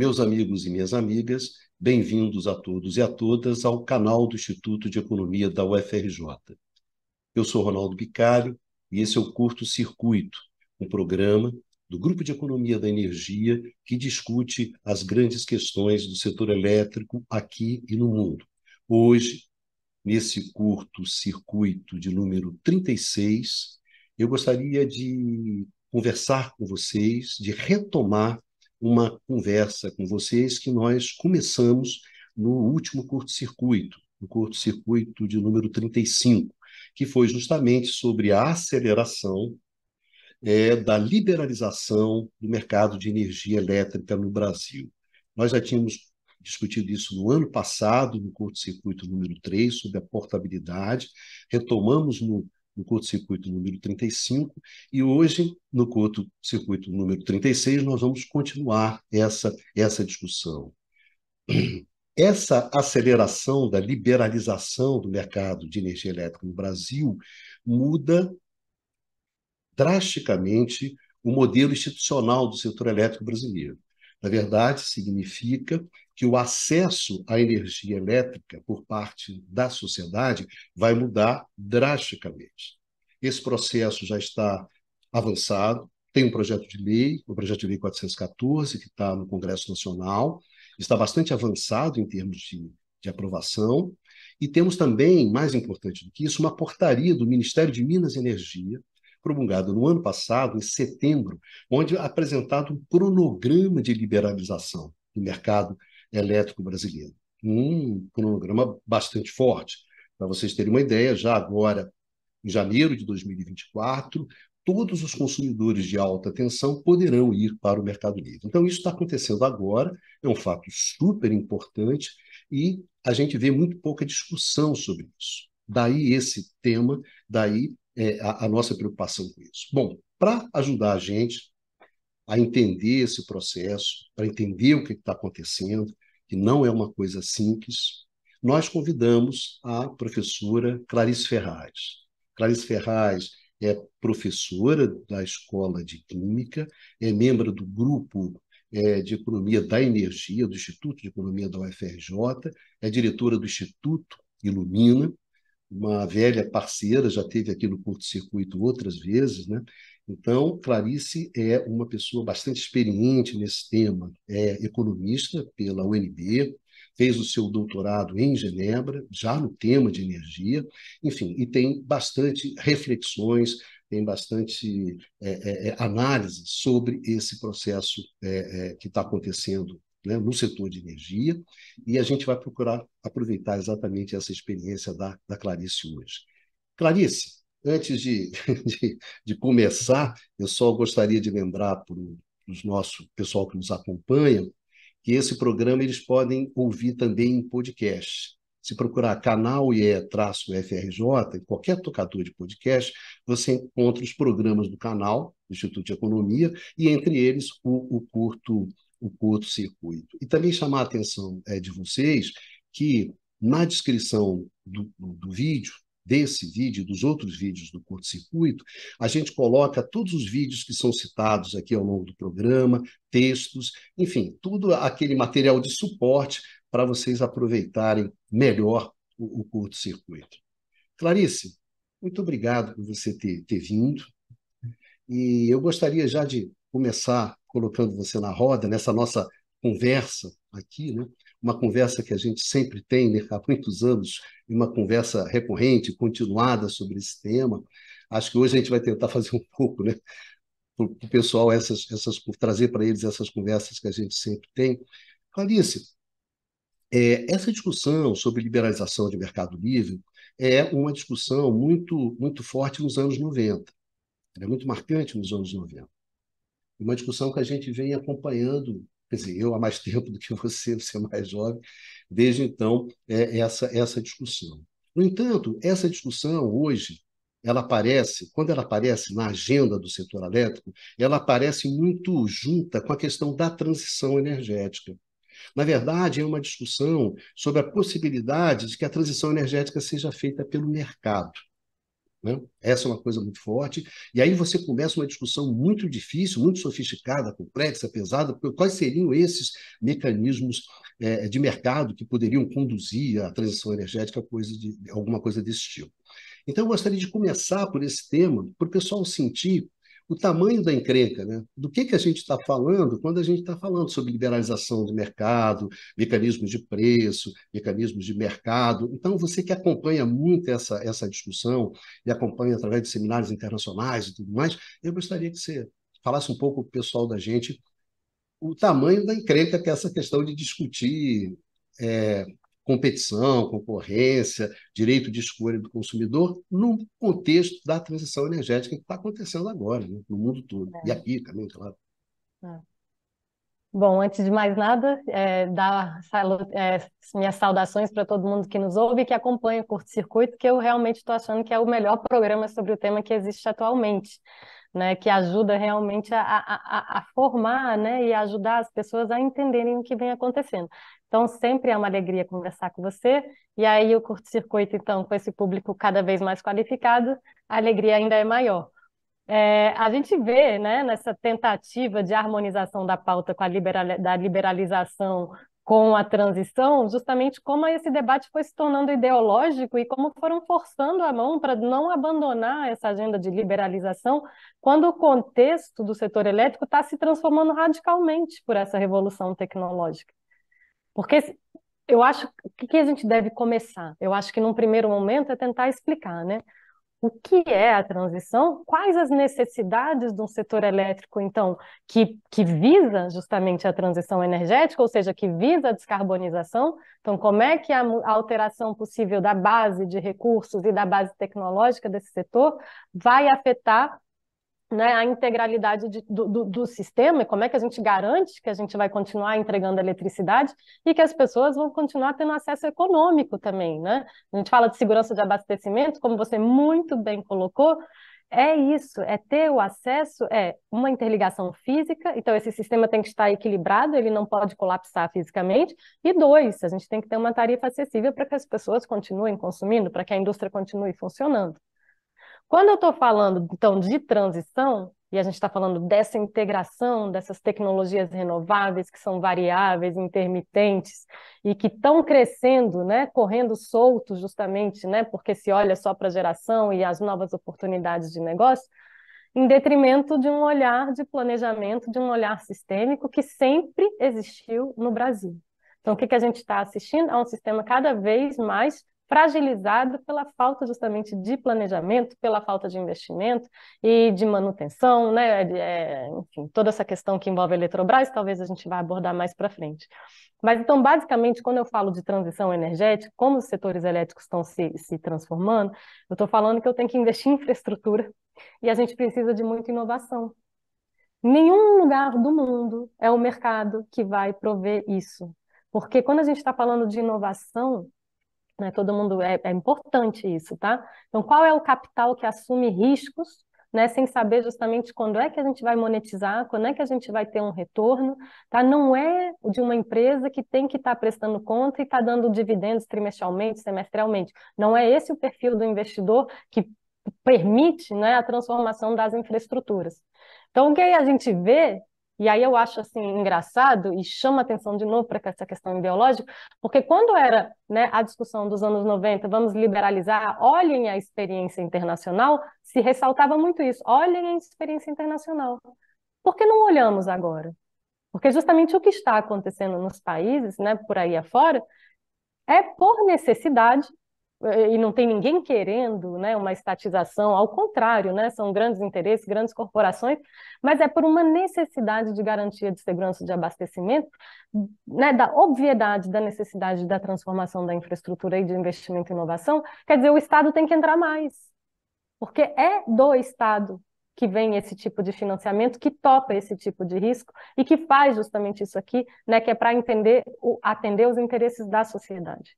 Meus amigos e minhas amigas, bem-vindos a todos e a todas ao canal do Instituto de Economia da UFRJ. Eu sou Ronaldo Bicalho e esse é o Curto Circuito, um programa do Grupo de Economia da Energia que discute as grandes questões do setor elétrico aqui e no mundo. Hoje, nesse curto circuito de número 36, eu gostaria de conversar com vocês, de retomar uma conversa com vocês que nós começamos no último curto-circuito, no curto-circuito de número 35, que foi justamente sobre a aceleração da liberalização do mercado de energia elétrica no Brasil. Nós já tínhamos discutido isso no ano passado, no curto-circuito número 3, sobre a portabilidade, retomamos no curto-circuito número 35, e hoje, no curto-circuito número 36, nós vamos continuar essa discussão. Essa aceleração da liberalização do mercado de energia elétrica no Brasil muda drasticamente o modelo institucional do setor elétrico brasileiro. Na verdade, significa que o acesso à energia elétrica por parte da sociedade vai mudar drasticamente. Esse processo já está avançado, tem um projeto de lei, o projeto de lei 414, que está no Congresso Nacional, está bastante avançado em termos de aprovação, e temos também, mais importante do que isso, uma portaria do Ministério de Minas e Energia, promulgado no ano passado, em setembro, onde é apresentado um cronograma de liberalização do mercado elétrico brasileiro. Um cronograma bastante forte. Para vocês terem uma ideia, já agora, em janeiro de 2024, todos os consumidores de alta tensão poderão ir para o Mercado Livre. Então, isso está acontecendo agora, é um fato super importante e a gente vê muito pouca discussão sobre isso. Daí esse tema, daí a nossa preocupação com isso. Bom, para ajudar a gente a entender esse processo, para entender o que está acontecendo, que não é uma coisa simples, nós convidamos a professora Clarice Ferraz. Clarice Ferraz é professora da Escola de Química, é membro do grupo de Economia da Energia, do Instituto de Economia da UFRJ, é diretora do Instituto Ilumina, uma velha parceira, já esteve aqui no curto-circuito outras vezes, né? Então, Clarice é uma pessoa bastante experiente nesse tema, é economista pela UNB, fez o seu doutorado em Genebra, já no tema de energia, enfim, e tem bastante reflexões, tem bastante análise sobre esse processo que está acontecendo, né, no setor de energia, e a gente vai procurar aproveitar exatamente essa experiência da Clarice hoje. Clarice, antes de começar, eu só gostaria de lembrar para o nosso pessoal que nos acompanha que esse programa eles podem ouvir também em podcast. Se procurar canal IE-FRJ, em qualquer tocador de podcast, você encontra os programas do canal, do Instituto de Economia, e entre eles o curto-circuito. E também chamar a atenção de vocês que na descrição do vídeo, desse vídeo e dos outros vídeos do curto-circuito, a gente coloca todos os vídeos que são citados aqui ao longo do programa, textos, enfim, tudo aquele material de suporte para vocês aproveitarem melhor o curto-circuito. Clarice, muito obrigado por você ter vindo. E eu gostaria já de começar colocando você na roda, nessa nossa conversa aqui, né? Uma conversa que a gente sempre tem, né, há muitos anos, uma conversa recorrente, continuada sobre esse tema. Acho que hoje a gente vai tentar fazer um pouco, né, para o pessoal, trazer para eles essas conversas que a gente sempre tem. Clarice, essa discussão sobre liberalização de mercado livre é uma discussão muito, muito forte nos anos 90. Ela é muito marcante nos anos 90. Uma discussão que a gente vem acompanhando, quer dizer, eu há mais tempo do que você é mais jovem, desde então, essa discussão. No entanto, essa discussão hoje, quando ela aparece na agenda do setor elétrico, ela aparece muito junta com a questão da transição energética. Na verdade, é uma discussão sobre a possibilidade de que a transição energética seja feita pelo mercado. né? Essa é uma coisa muito forte. E aí você começa uma discussão muito difícil, muito sofisticada, complexa, pesada, porque quais seriam esses mecanismos de mercado que poderiam conduzir à transição energética, alguma coisa desse tipo. Então, eu gostaria de começar por esse tema, para o pessoal sentir o tamanho da encrenca, né? Do que a gente está falando quando a gente está falando sobre liberalização do mercado, mecanismos de preço, mecanismos de mercado. Então, você que acompanha muito essa discussão e acompanha através de seminários internacionais e tudo mais, eu gostaria que você falasse um pouco para o pessoal da gente o tamanho da encrenca que é essa questão de discutir é, competição, concorrência, direito de escolha do consumidor, no contexto da transição energética que está acontecendo agora, né, no mundo todo. E aqui também, claro. É. Bom, antes de mais nada, dar minhas saudações para todo mundo que nos ouve e que acompanha o Curto Circuito, que eu realmente estou achando que é o melhor programa sobre o tema que existe atualmente, né? Que ajuda realmente a formar, né? E ajudar as pessoas a entenderem o que vem acontecendo. Então, sempre é uma alegria conversar com você, e aí o Curto Circuito, então, com esse público cada vez mais qualificado, a alegria ainda é maior. A gente vê, né, nessa tentativa de harmonização da pauta com da liberalização com a transição, justamente como esse debate foi se tornando ideológico e como foram forçando a mão para não abandonar essa agenda de liberalização, quando o contexto do setor elétrico está se transformando radicalmente por essa revolução tecnológica. Porque eu acho que a gente deve começar. Eu acho que num primeiro momento é tentar explicar, né? O que é a transição? Quais as necessidades de um setor elétrico, então, que visa justamente a transição energética, ou seja, que visa a descarbonização? Então, como é que a alteração possível da base de recursos e da base tecnológica desse setor vai afetar, né, a integralidade do sistema, e como é que a gente garante que a gente vai continuar entregando eletricidade e que as pessoas vão continuar tendo acesso econômico também, né? A gente fala de segurança de abastecimento, como você muito bem colocou, é isso, é ter o acesso, é uma interligação física, então esse sistema tem que estar equilibrado, ele não pode colapsar fisicamente, e dois, a gente tem que ter uma tarifa acessível para que as pessoas continuem consumindo, para que a indústria continue funcionando. Quando eu estou falando, então, de transição, e a gente está falando dessa integração dessas tecnologias renováveis que são variáveis, intermitentes e que estão crescendo, né, correndo soltos justamente, né, porque se olha só para a geração e as novas oportunidades de negócio, em detrimento de um olhar de planejamento, de um olhar sistêmico que sempre existiu no Brasil. Então, o que a gente está assistindo? A um sistema cada vez mais fragilizado pela falta justamente de planejamento, pela falta de investimento e de manutenção, né? Enfim, toda essa questão que envolve a Eletrobras, talvez a gente vá abordar mais para frente. Mas, então, basicamente, quando eu falo de transição energética, como os setores elétricos estão se transformando, eu estou falando que eu tenho que investir em infraestrutura e a gente precisa de muita inovação. Nenhum lugar do mundo é o mercado que vai prover isso. Porque quando a gente está falando de inovação, né, todo mundo é importante isso, tá? Então, qual é o capital que assume riscos, né, sem saber justamente quando é que a gente vai monetizar, quando é que a gente vai ter um retorno, tá? Não é de uma empresa que tem que estar prestando conta e está dando dividendos trimestralmente, semestralmente. Não é esse o perfil do investidor que permite, né, a transformação das infraestruturas. Então, o que a gente vê, e aí eu acho assim engraçado e chama atenção de novo para essa questão ideológica, porque quando era, né, a discussão dos anos 90, vamos liberalizar, olhem a experiência internacional, se ressaltava muito isso, olhem a experiência internacional. Por que não olhamos agora? Porque justamente o que está acontecendo nos países, né, por aí afora, é por necessidade, e não tem ninguém querendo, né, uma estatização, ao contrário, né, são grandes interesses, grandes corporações, mas é por uma necessidade de garantia de segurança de abastecimento, né, da obviedade da necessidade da transformação da infraestrutura e de investimento em inovação. Quer dizer, o Estado tem que entrar mais, porque é do Estado que vem esse tipo de financiamento, que topa esse tipo de risco e que faz justamente isso aqui, né, que é para atender os interesses da sociedade.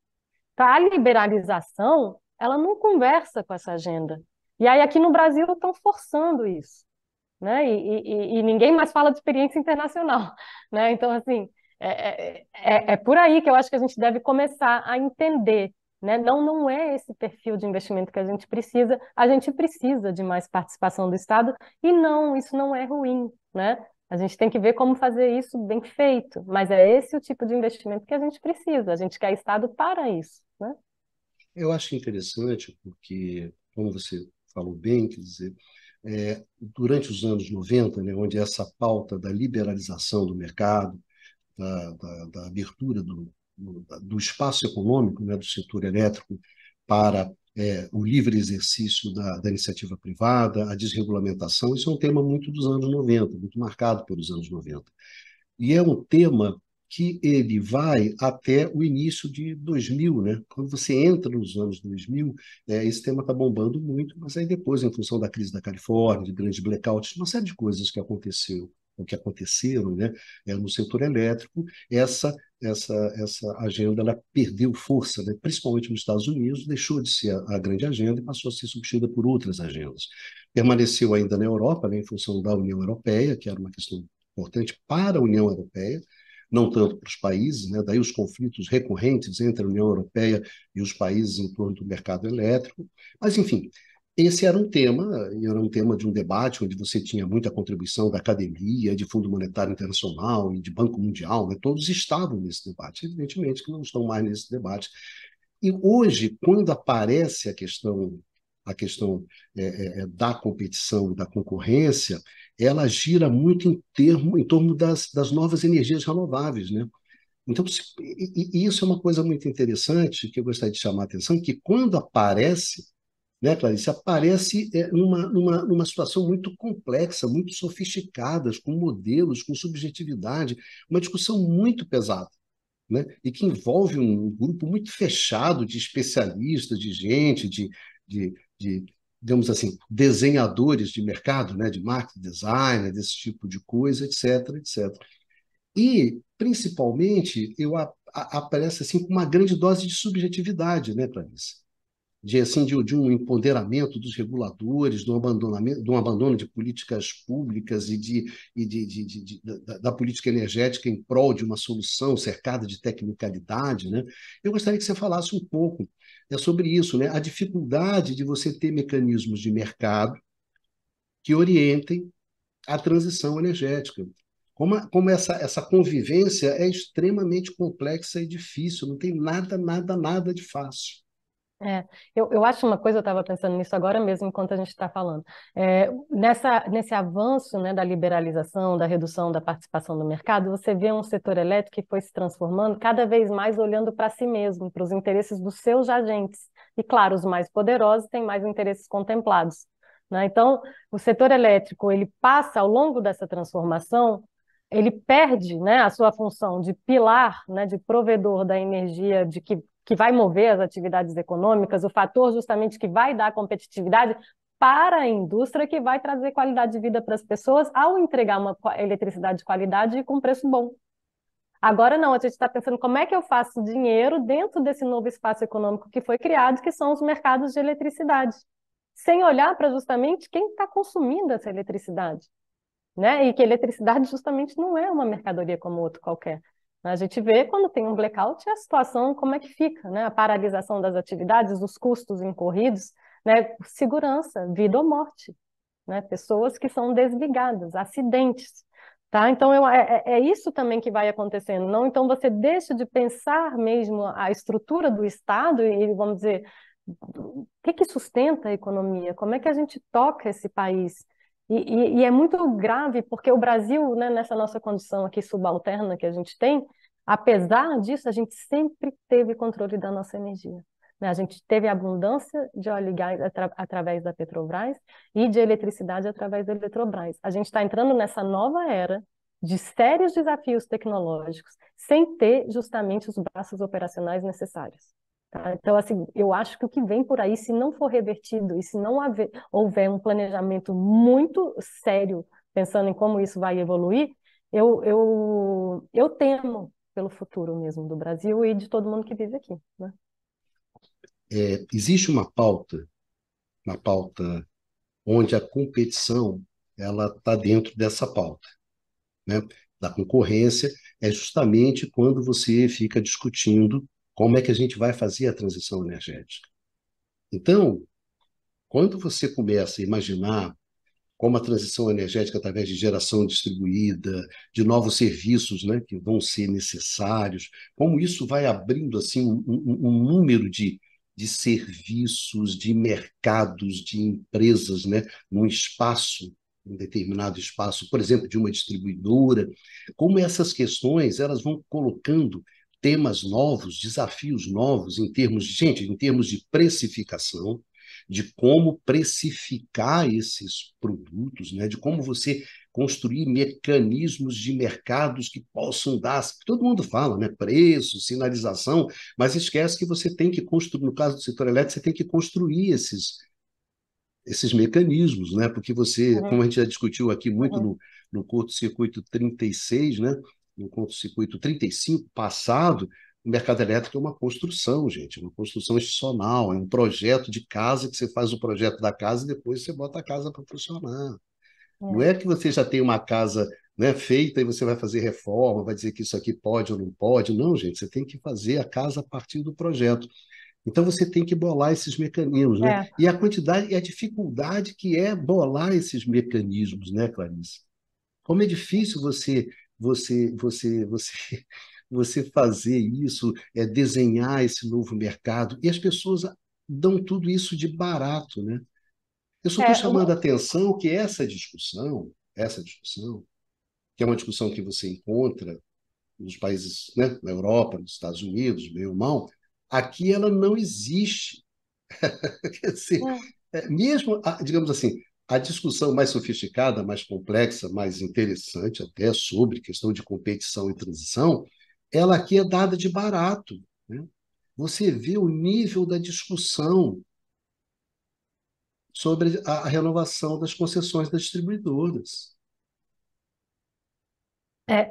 Então, a liberalização, ela não conversa com essa agenda. E aí aqui no Brasil estão forçando isso, né? E ninguém mais fala de experiência internacional, né? Então, assim, é por aí que eu acho que a gente deve começar a entender né? Não, não é esse perfil de investimento que a gente precisa. A gente precisa de mais participação do Estado e não, isso não é ruim, né? A gente tem que ver como fazer isso bem feito, mas é esse o tipo de investimento que a gente precisa. A gente quer Estado para isso, né? Eu acho interessante porque, como você falou bem, quer dizer, durante os anos 90, né, onde essa pauta da liberalização do mercado, da abertura do espaço econômico, né, do setor elétrico para o livre exercício da iniciativa privada, a desregulamentação, isso é um tema muito dos anos 90, muito marcado pelos anos 90. E é um tema que ele vai até o início de 2000, né? Quando você entra nos anos 2000, esse tema está bombando muito, mas aí depois, em função da crise da Califórnia, de grandes blackouts, uma série de coisas que aconteceu, o que aconteceram, né, no setor elétrico, essa agenda ela perdeu força, né, principalmente nos Estados Unidos, deixou de ser a grande agenda e passou a ser substituída por outras agendas. Permaneceu ainda na Europa, né, em função da União Europeia, que era uma questão importante para a União Europeia, não tanto para os países, né? Daí os conflitos recorrentes entre a União Europeia e os países em torno do mercado elétrico. Mas, enfim, esse era um tema de um debate onde você tinha muita contribuição da academia, de Fundo Monetário Internacional e de Banco Mundial, né? Todos estavam nesse debate, evidentemente que não estão mais nesse debate. E hoje, quando aparece a questão da competição e da concorrência, ela gira muito em torno das novas energias renováveis, né? Então, e isso é uma coisa muito interessante que eu gostaria de chamar a atenção, que quando aparece, né, Clarice, aparece numa situação muito complexa, muito sofisticada, com modelos, com subjetividade, uma discussão muito pesada, né? E que envolve um grupo muito fechado de especialistas, de gente, de, digamos assim, desenhadores de mercado, né? De marketing designer, desse tipo de coisa, etc, etc. E, principalmente, aparece assim com uma grande dose de subjetividade, né, Clarice? De um empoderamento dos reguladores, de um abandono de políticas públicas da política energética em prol de uma solução cercada de tecnicalidade, né? Eu gostaria que você falasse um pouco sobre isso, né? A dificuldade de você ter mecanismos de mercado que orientem a transição energética. Como essa convivência é extremamente complexa e difícil, não tem nada, nada, nada de fácil. É, eu acho uma coisa, eu estava pensando nisso agora mesmo, enquanto a gente está falando. Nesse avanço, né, da liberalização, da redução da participação no mercado, você vê um setor elétrico que foi se transformando cada vez mais olhando para si mesmo, para os interesses dos seus agentes. E, claro, os mais poderosos têm mais interesses contemplados, né? Então, o setor elétrico, ele passa, ao longo dessa transformação, ele perde, né, a sua função de pilar, né, de provedor da energia que vai mover as atividades econômicas, o fator justamente que vai dar competitividade para a indústria, que vai trazer qualidade de vida para as pessoas ao entregar uma eletricidade de qualidade e com preço bom. Agora não, a gente está pensando como é que eu faço dinheiro dentro desse novo espaço econômico que foi criado, que são os mercados de eletricidade, sem olhar para justamente quem está consumindo essa eletricidade, né? E que eletricidade justamente não é uma mercadoria como outro qualquer. A gente vê quando tem um blackout a situação como é que fica, né? A paralisação das atividades, os custos incorridos, né? Segurança, vida ou morte, né? Pessoas que são desligadas, acidentes, tá? Então é isso também que vai acontecendo. Não, então você deixa de pensar mesmo a estrutura do Estado e vamos dizer o que sustenta a economia, como é que a gente toca esse país. E é muito grave, porque o Brasil, né, nessa nossa condição aqui subalterna que a gente tem, apesar disso, a gente sempre teve controle da nossa energia, né? A gente teve abundância de óleo e gás através da Petrobras e de eletricidade através da Eletrobras. A gente está entrando nessa nova era de sérios desafios tecnológicos, sem ter justamente os braços operacionais necessários. Tá? Então, assim, eu acho que o que vem por aí, se não for revertido e se não houver um planejamento muito sério, pensando em como isso vai evoluir, eu temo pelo futuro mesmo do Brasil e de todo mundo que vive aqui, né? Existe uma pauta onde a competição ela está dentro dessa pauta, né? Da concorrência é justamente quando você fica discutindo Como é que a gente vai fazer a transição energética? Então, quando você começa a imaginar como a transição energética através de geração distribuída, de novos serviços, né, que vão ser necessários, como isso vai abrindo assim um número de serviços, de mercados, de empresas, né, num espaço, um determinado espaço, por exemplo, de uma distribuidora, como essas questões elas vão colocando temas novos, desafios novos em termos de, gente, em termos de precificação, de como precificar esses produtos, né? De como você construir mecanismos de mercados que possam dar, todo mundo fala, né? Preço, sinalização, mas esquece que você tem que construir, no caso do setor elétrico, você tem que construir esses mecanismos, né? Porque você, Uhum, como a gente já discutiu aqui muito uhum. no curto-circuito 36, né? No curto-circuito 35 passado, o mercado elétrico é uma construção, gente, uma construção institucional, é um projeto de casa que você faz o projeto da casa e depois você bota a casa para funcionar. Não É. é que você já tem uma casa, né, feita e você vai fazer reforma, vai dizer que isso aqui pode ou não pode. Não, gente, você tem que fazer a casa a partir do projeto. Então você tem que bolar esses mecanismos, né? É. E a quantidade e a dificuldade que é bolar esses mecanismos, né, Clarice? Como é difícil você você fazer isso, desenhar esse novo mercado, e as pessoas dão tudo isso de barato, né? Eu só estou É, chamando a atenção que essa discussão, que é uma discussão que você encontra nos países, né, na Europa, nos Estados Unidos, meio mal, aqui ela não existe. Quer dizer, é. mesmo, digamos assim, a discussão mais sofisticada, mais complexa, mais interessante até sobre questão de competição e transição, ela aqui é dada de barato, né? Você vê o nível da discussão sobre a renovação das concessões das distribuidoras.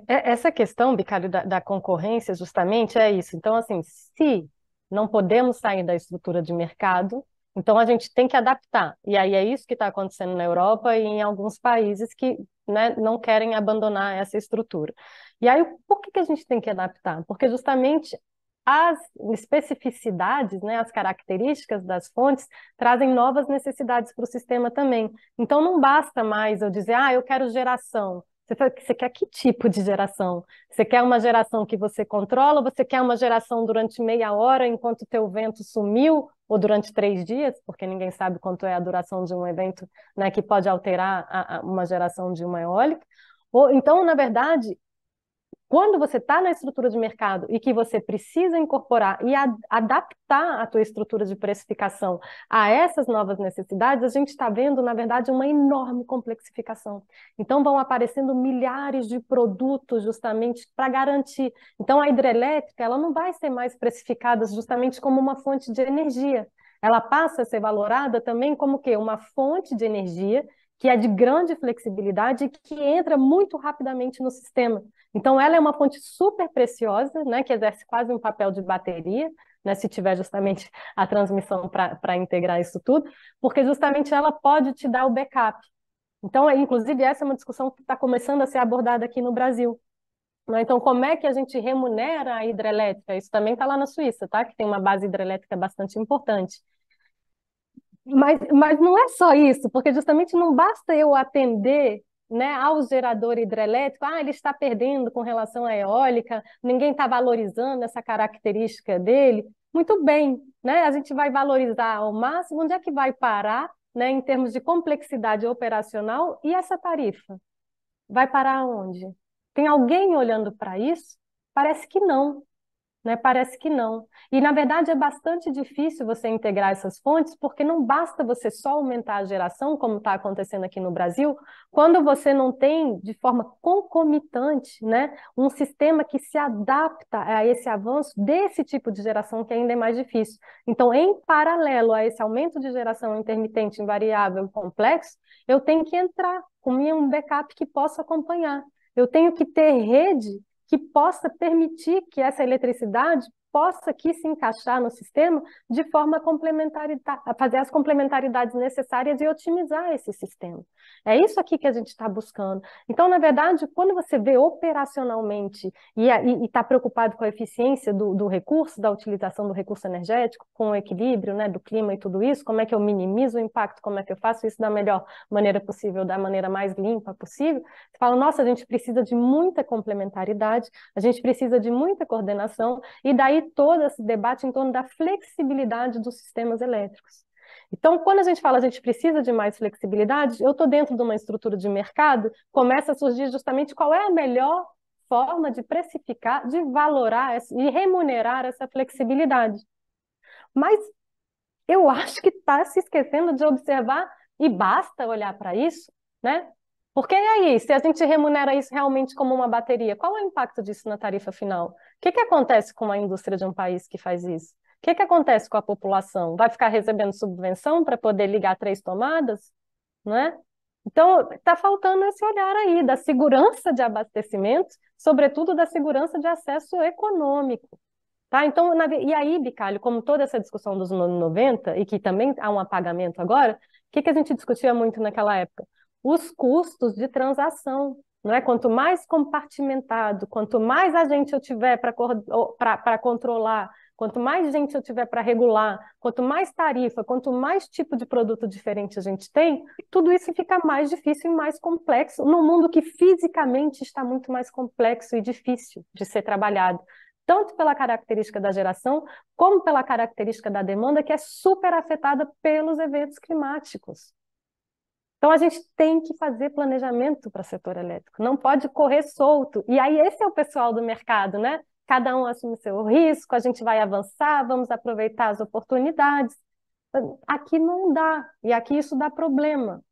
Essa questão, Bicário, da concorrência, justamente é isso. Então, assim, se não podemos sair da estrutura de mercado, então a gente tem que adaptar. E aí é isso que está acontecendo na Europa e em alguns países que, né, não querem abandonar essa estrutura. E aí, por que que a gente tem que adaptar? Porque justamente as especificidades, né, as características das fontes trazem novas necessidades para o sistema também. Então, não basta mais eu dizer, eu quero geração. Você quer que tipo de geração? Você quer uma geração que você controla? Você quer uma geração durante meia hora enquanto o teu vento sumiu? Ou durante 3 dias? Porque ninguém sabe quanto é a duração de um evento, né, que pode alterar uma geração de uma eólica. Ou, então, na verdade, quando você está na estrutura de mercado e que você precisa incorporar e adaptar a tua estrutura de precificação a essas novas necessidades, a gente está vendo, na verdade, uma enorme complexificação. Então, vão aparecendo milhares de produtos justamente para garantir. Então, a hidrelétrica, ela não vai ser mais precificada justamente como uma fonte de energia. Ela passa a ser valorada também como o quê? Uma fonte de energia que é de grande flexibilidade e que entra muito rapidamente no sistema. Então, ela é uma fonte super preciosa, né, que exerce quase um papel de bateria, né, se tiver justamente a transmissão para integrar isso tudo, porque justamente ela pode te dar o backup. Então, inclusive, essa é uma discussão que está começando a ser abordada aqui no Brasil. Né? Então, como é que a gente remunera a hidrelétrica? Isso também está lá na Suíça, tá? Que tem uma base hidrelétrica bastante importante. Mas não é só isso, porque justamente não basta eu atender, né, ao gerador hidrelétrico, ele está perdendo com relação à eólica, ninguém está valorizando essa característica dele. Muito bem, né? A gente vai valorizar ao máximo, onde é que vai parar, né, em termos de complexidade operacional e essa tarifa? Vai parar onde? Tem alguém olhando para isso? Parece que não, né? Parece que não. E, na verdade, é bastante difícil você integrar essas fontes, porque não basta você só aumentar a geração, como está acontecendo aqui no Brasil, quando você não tem, de forma concomitante, né, um sistema que se adapta a esse avanço desse tipo de geração, que ainda é mais difícil. Então, em paralelo a esse aumento de geração intermitente, invariável e complexo, eu tenho que entrar com um backup que possa acompanhar. Eu tenho que ter rede que possa permitir que essa eletricidade possa aqui se encaixar no sistema de forma a fazer as complementaridades necessárias e otimizar esse sistema. É isso aqui que a gente está buscando. Então, na verdade, quando você vê operacionalmente e está preocupado com a eficiência do recurso, da utilização do recurso energético, com o equilíbrio, né, do clima e tudo isso, como é que eu minimizo o impacto, como é que eu faço isso da melhor maneira possível, da maneira mais limpa possível, você fala, nossa, a gente precisa de muita complementaridade, a gente precisa de muita coordenação, e daí todo esse debate em torno da flexibilidade dos sistemas elétricos. Então, quando a gente fala a gente precisa de mais flexibilidade, eu estou dentro de uma estrutura de mercado, começa a surgir justamente qual é a melhor forma de precificar, de valorar e remunerar essa flexibilidade. Mas eu acho que está se esquecendo de observar, e basta olhar para isso, né? Porque aí, se a gente remunera isso realmente como uma bateria, qual é o impacto disso na tarifa final? O que acontece com a indústria de um país que faz isso? O que acontece com a população? Vai ficar recebendo subvenção para poder ligar 3 tomadas? Né? Então, está faltando esse olhar aí da segurança de abastecimento, sobretudo da segurança de acesso econômico. Tá? Então, e aí, Bicalho, como toda essa discussão dos anos 90, e que também há um apagamento agora, o que a gente discutia muito naquela época? Os custos de transação. Não é? Quanto mais compartimentado, quanto mais a gente eu tiver para controlar, quanto mais gente eu tiver para regular, quanto mais tarifa, quanto mais tipo de produto diferente a gente tem, tudo isso fica mais difícil e mais complexo, num mundo que fisicamente está muito mais complexo e difícil de ser trabalhado, tanto pela característica da geração, como pela característica da demanda, que é super afetada pelos eventos climáticos. Então, a gente tem que fazer planejamento para o setor elétrico, não pode correr solto. E aí, esse é o pessoal do mercado, né? Cada um assume seu risco, a gente vai avançar, vamos aproveitar as oportunidades. Aqui não dá, e aqui isso dá problema.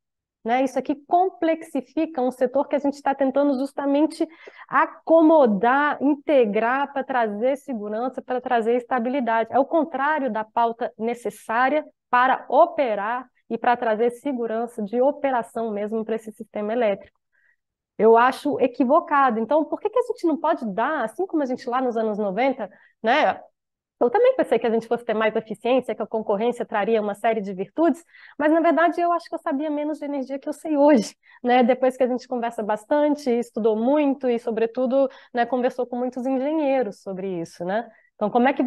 Né? Isso aqui complexifica um setor que a gente está tentando justamente acomodar, integrar para trazer segurança, para trazer estabilidade. É o contrário da pauta necessária para operar e para trazer segurança de operação mesmo para esse sistema elétrico. Eu acho equivocado. Então, por que a gente não pode dar, assim como a gente lá nos anos 90, né? Eu também pensei que a gente fosse ter mais eficiência, que a concorrência traria uma série de virtudes, mas na verdade eu acho que eu sabia menos de energia que eu sei hoje, né? Depois que a gente conversa bastante, estudou muito e, sobretudo, né, conversou com muitos engenheiros sobre isso, né? Então, como é que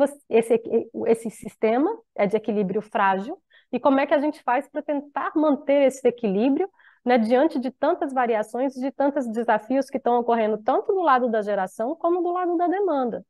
esse sistema é de equilíbrio frágil e como é que a gente faz para tentar manter esse equilíbrio, né, diante de tantas variações, de tantos desafios que estão ocorrendo tanto do lado da geração como do lado da demanda?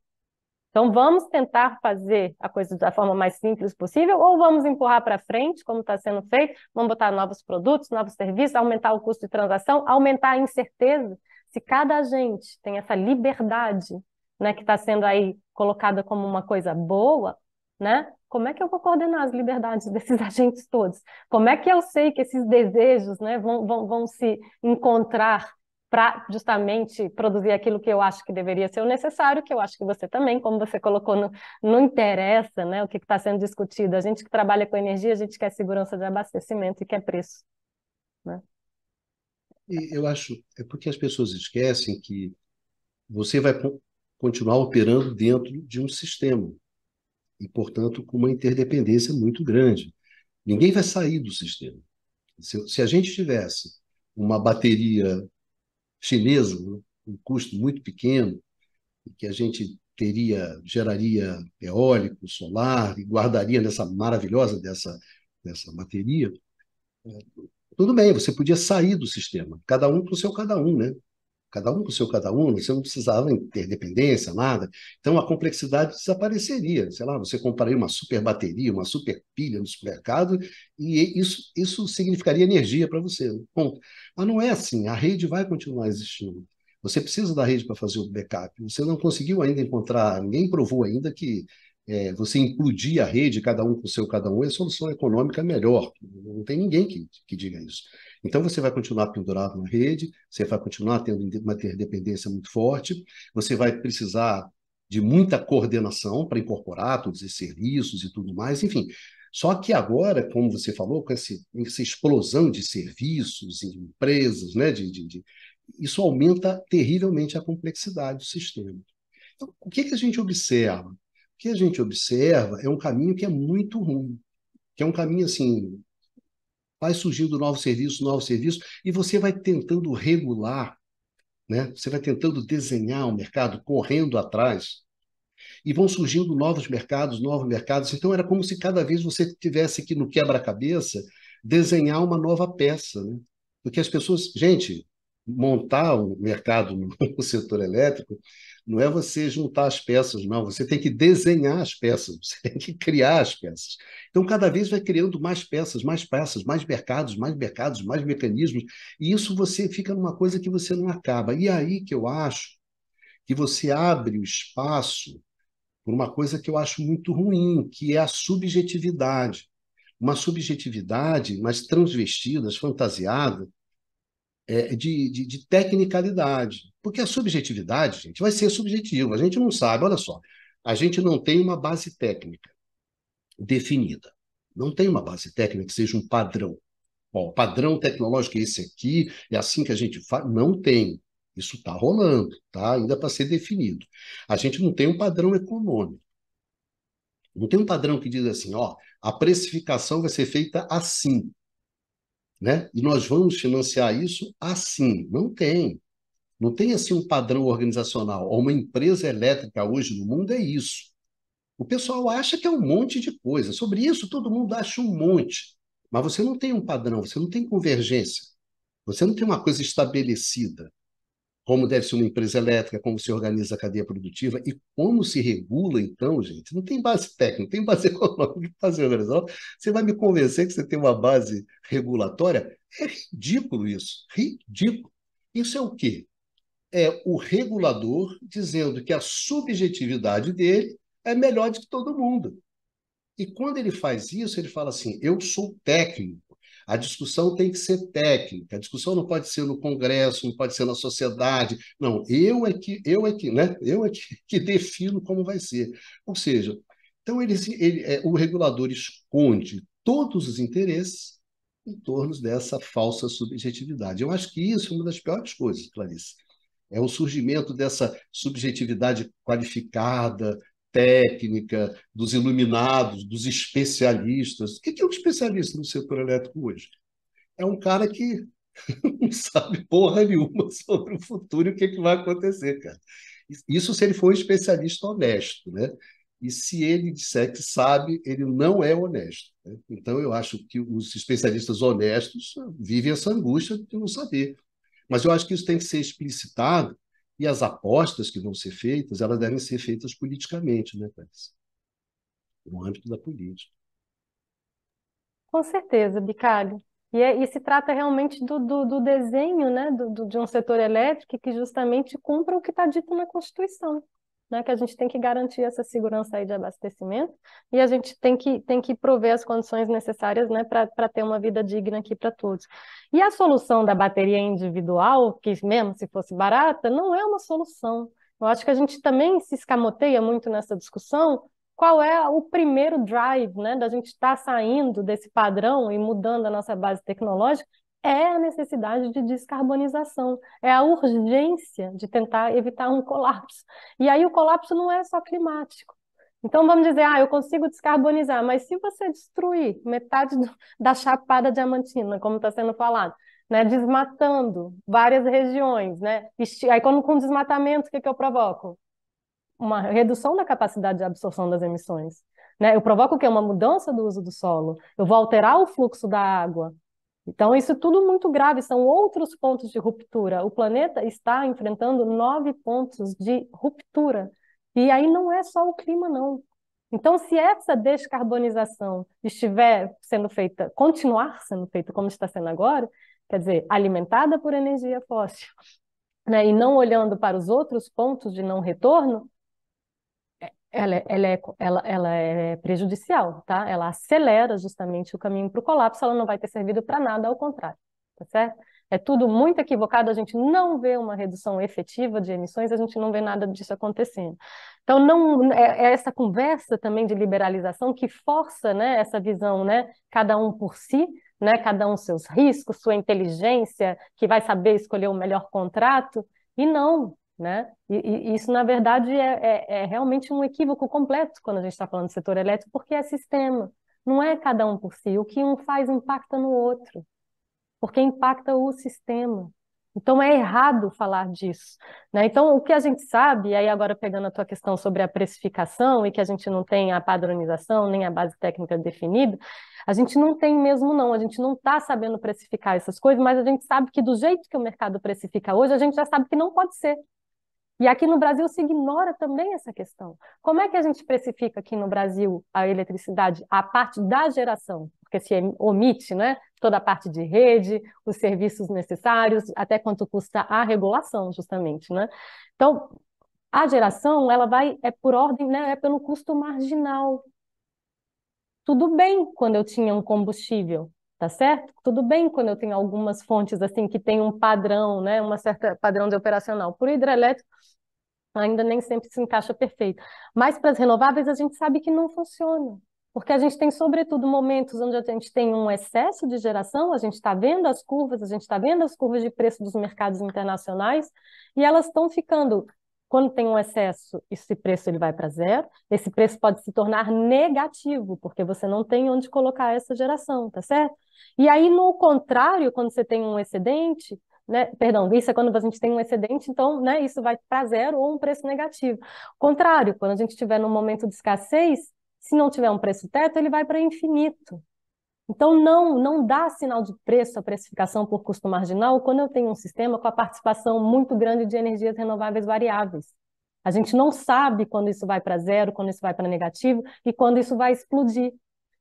Então, vamos tentar fazer a coisa da forma mais simples possível ou vamos empurrar para frente, como está sendo feito, vamos botar novos produtos, novos serviços, aumentar o custo de transação, aumentar a incerteza. Se cada agente tem essa liberdade, né, que está sendo aí colocada como uma coisa boa, né, como é que eu vou coordenar as liberdades desses agentes todos? Como é que eu sei que esses desejos, né, vão se encontrar para justamente produzir aquilo que eu acho que deveria ser o necessário, que eu acho que você também, como você colocou, não interessa, né, o que está sendo discutido. A gente que trabalha com energia, a gente quer segurança de abastecimento e quer preço. Né? E eu acho, é porque as pessoas esquecem que você vai continuar operando dentro de um sistema e, portanto, com uma interdependência muito grande. Ninguém vai sair do sistema. Se a gente tivesse uma bateria chinesa, né, um custo muito pequeno, que a gente geraria eólico, solar, e guardaria nessa maravilhosa dessa bateria, tudo bem, você podia sair do sistema, cada um para o seu cada um, né? Cada um para o seu cada um, você não precisava ter dependência, nada. Então a complexidade desapareceria. Sei lá, você compraria uma super bateria, uma super pilha no supermercado, e isso significaria energia para você. Ponto. Mas não é assim, a rede vai continuar existindo. Você precisa da rede para fazer o backup. Você não conseguiu ainda encontrar, ninguém provou ainda que você implodir a rede, cada um com o seu cada um, é a solução econômica melhor. Não tem ninguém que diga isso. Então, você vai continuar pendurado na rede, você vai continuar tendo uma interdependência muito forte, você vai precisar de muita coordenação para incorporar todos esses serviços e tudo mais, enfim. Só que agora, como você falou, com essa explosão de serviços, de empresas, né, isso aumenta terrivelmente a complexidade do sistema. Então, o que a gente observa? que a gente observa é um caminho que é muito ruim, que é um caminho assim, vai surgindo novos serviços, e você vai tentando regular, né? Você vai tentando desenhar o mercado, correndo atrás, e vão surgindo novos mercados. Então era como se cada vez você tivesse que, no quebra-cabeça, desenhar uma nova peça, né? Porque as pessoas, gente, montar um mercado no setor elétrico não é você juntar as peças, não. Você tem que desenhar as peças, você tem que criar as peças. Então, cada vez vai criando mais peças, mais mercados, mais mecanismos, e isso você fica numa coisa que você não acaba. E aí que eu acho que você abre o espaço por uma coisa que eu acho muito ruim, que é a subjetividade. Uma subjetividade, mas transvestida, fantasiada, de tecnicalidade. Porque a subjetividade, gente, vai ser subjetiva. A gente não sabe, olha só, a gente não tem uma base técnica definida. Não tem uma base técnica que seja um padrão. Bom, o padrão tecnológico é esse aqui, é assim que a gente faz. Não tem. Isso está rolando, tá? Ainda para ser definido. A gente não tem um padrão econômico. Não tem um padrão que diz assim, ó, a precificação vai ser feita assim, né? E nós vamos financiar isso assim. Não tem. Não tem assim um padrão organizacional. Uma empresa elétrica hoje no mundo é isso. O pessoal acha que é um monte de coisa. Sobre isso, todo mundo acha um monte. Mas você não tem um padrão, você não tem convergência. Você não tem uma coisa estabelecida. Como deve ser uma empresa elétrica, como se organiza a cadeia produtiva e como se regula, então, gente. Não tem base técnica, não tem base econômica, não tem base organizacional. Você vai me convencer que você tem uma base regulatória? É ridículo isso, ridículo. Isso é o quê? É o regulador dizendo que a subjetividade dele é melhor do que todo mundo. E quando ele faz isso, ele fala assim: eu sou técnico. A discussão tem que ser técnica. A discussão não pode ser no Congresso, não pode ser na sociedade. Não, né? Eu é que defino como vai ser. Ou seja, então o regulador esconde todos os interesses em torno dessa falsa subjetividade. Eu acho que isso é uma das piores coisas, Clarice. É o surgimento dessa subjetividade qualificada, técnica, dos iluminados, dos especialistas. O que é um especialista no setor elétrico hoje? É um cara que não sabe porra nenhuma sobre o futuro e o que vai acontecer, cara. Isso se ele for um especialista honesto, né? E se ele disser que sabe, ele não é honesto, né? Então, eu acho que os especialistas honestos vivem essa angústia de não saber. Mas eu acho que isso tem que ser explicitado e as apostas que vão ser feitas, elas devem ser feitas politicamente, né, Thais? No âmbito da política. Com certeza, Bicalho. E se trata realmente do desenho, né, de um setor elétrico que justamente cumpra o que está dito na Constituição, né, que a gente tem que garantir essa segurança aí de abastecimento e a gente tem que prover as condições necessárias, né, para ter uma vida digna aqui para todos. E a solução da bateria individual, que mesmo se fosse barata, não é uma solução. Eu acho que a gente também se escamoteia muito nessa discussão qual é o primeiro drive, né, da gente estar saindo desse padrão e mudando a nossa base tecnológica, é a necessidade de descarbonização, é a urgência de tentar evitar um colapso. E aí o colapso não é só climático. Então vamos dizer, eu consigo descarbonizar, mas se você destruir metade da Chapada Diamantina, como está sendo falado, né, desmatando várias regiões, né, aí quando com desmatamento, o que eu provoco? Uma redução da capacidade de absorção das emissões, né? Eu provoco o quê? Uma mudança do uso do solo. Eu vou alterar o fluxo da água. Então, isso é tudo muito grave, são outros pontos de ruptura. O planeta está enfrentando 9 pontos de ruptura. E aí não é só o clima, não. Então, se essa descarbonização estiver sendo feita, continuar sendo feita como está sendo agora, quer dizer, alimentada por energia fóssil, né, e não olhando para os outros pontos de não retorno, ela é prejudicial, tá? Ela acelera justamente o caminho para o colapso, ela não vai ter servido para nada, ao contrário, tá certo? É tudo muito equivocado, a gente não vê uma redução efetiva de emissões, a gente não vê nada disso acontecendo. Então, não é essa conversa também de liberalização que força, né, essa visão, né, cada um por si, né, cada um seus riscos, sua inteligência, que vai saber escolher o melhor contrato, e não. né? E isso, na verdade, é realmente um equívoco completo quando a gente está falando do setor elétrico, porque é sistema, não é cada um por si. O que um faz impacta no outro, porque impacta o sistema. Então é errado falar disso, né? Então o que a gente sabe, e aí agora pegando a tua questão sobre a precificação e que a gente não tem a padronização nem a base técnica definida, a gente não tem mesmo não, a gente não está sabendo precificar essas coisas, mas a gente sabe que do jeito que o mercado precifica hoje, a gente já sabe que não pode ser. E aqui no Brasil se ignora também essa questão. Como é que a gente precifica aqui no Brasil a eletricidade, a parte da geração? Porque se omite, né, toda a parte de rede, os serviços necessários, até quanto custa a regulação, justamente, né? Então, a geração, ela vai, é por ordem, né, é pelo custo marginal. Tudo bem quando eu tinha um combustível, tá certo? Tudo bem quando eu tenho algumas fontes assim que tem um padrão, né, uma certa padrão de operacional. Por hidrelétrico, ainda nem sempre se encaixa perfeito. Mas para as renováveis a gente sabe que não funciona. Porque a gente tem, sobretudo, momentos onde a gente tem um excesso de geração, a gente está vendo as curvas, a gente está vendo as curvas de preço dos mercados internacionais, e elas estão ficando. Quando tem um excesso, esse preço ele vai para zero, esse preço pode se tornar negativo, porque você não tem onde colocar essa geração, tá certo? E aí, no contrário, quando você tem um excedente, né? Perdão, isso é quando a gente tem um excedente, então, né, isso vai para zero ou um preço negativo. Contrário, quando a gente estiver num momento de escassez, se não tiver um preço teto, ele vai para infinito. Então, não dá sinal de preço, a precificação por custo marginal, quando eu tenho um sistema com a participação muito grande de energias renováveis variáveis. A gente não sabe quando isso vai para zero, quando isso vai para negativo e quando isso vai explodir.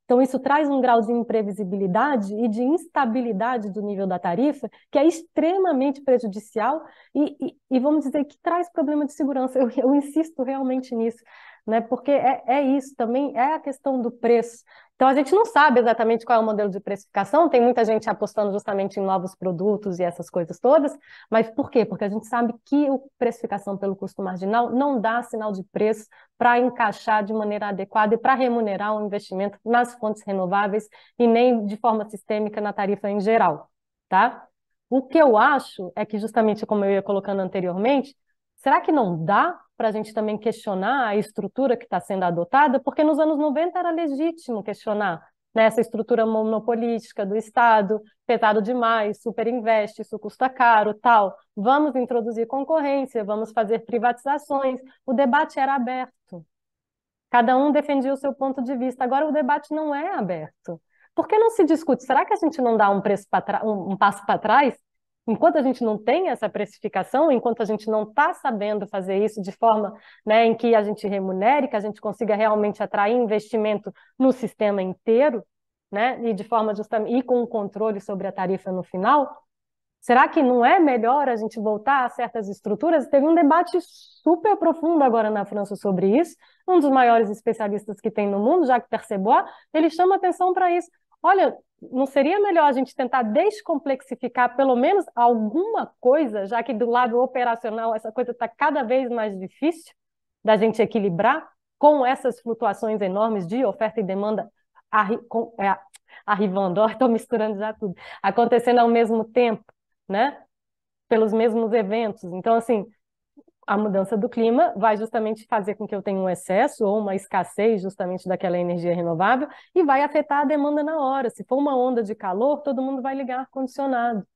Então, isso traz um grau de imprevisibilidade e de instabilidade do nível da tarifa que é extremamente prejudicial e vamos dizer que traz problema de segurança. Eu insisto realmente nisso, né? Porque é isso também, é a questão do preço. Então, a gente não sabe exatamente qual é o modelo de precificação, tem muita gente apostando justamente em novos produtos e essas coisas todas, mas por quê? Porque a gente sabe que a precificação pelo custo marginal não dá sinal de preço para encaixar de maneira adequada e para remunerar o investimento nas fontes renováveis e nem de forma sistêmica na tarifa em geral, tá? O que eu acho é que, justamente como eu ia colocando anteriormente, será que não dá para a gente também questionar a estrutura que está sendo adotada? Porque nos anos 90 era legítimo questionar, né, essa estrutura monopolística do Estado, pesado demais, superinveste, isso custa caro, tal. Vamos introduzir concorrência, vamos fazer privatizações. O debate era aberto. Cada um defendia o seu ponto de vista. Agora o debate não é aberto. Por que não se discute? Será que a gente não dá um passo para trás? Enquanto a gente não tem essa precificação, enquanto a gente não está sabendo fazer isso de forma, né, em que a gente remunere, que a gente consiga realmente atrair investimento no sistema inteiro, né, e de forma justamente e com um controle sobre a tarifa no final, será que não é melhor a gente voltar a certas estruturas? Teve um debate super profundo agora na França sobre isso. Um dos maiores especialistas que tem no mundo, Jacques Percebois, ele chama atenção para isso. Olha, não seria melhor a gente tentar descomplexificar pelo menos alguma coisa, já que do lado operacional essa coisa está cada vez mais difícil da gente equilibrar com essas flutuações enormes de oferta e demanda arrivando, estou misturando já tudo, acontecendo ao mesmo tempo, né? Pelos mesmos eventos. Então, assim, a mudança do clima vai justamente fazer com que eu tenha um excesso ou uma escassez justamente daquela energia renovável e vai afetar a demanda na hora. Se for uma onda de calor, todo mundo vai ligar ar-condicionado,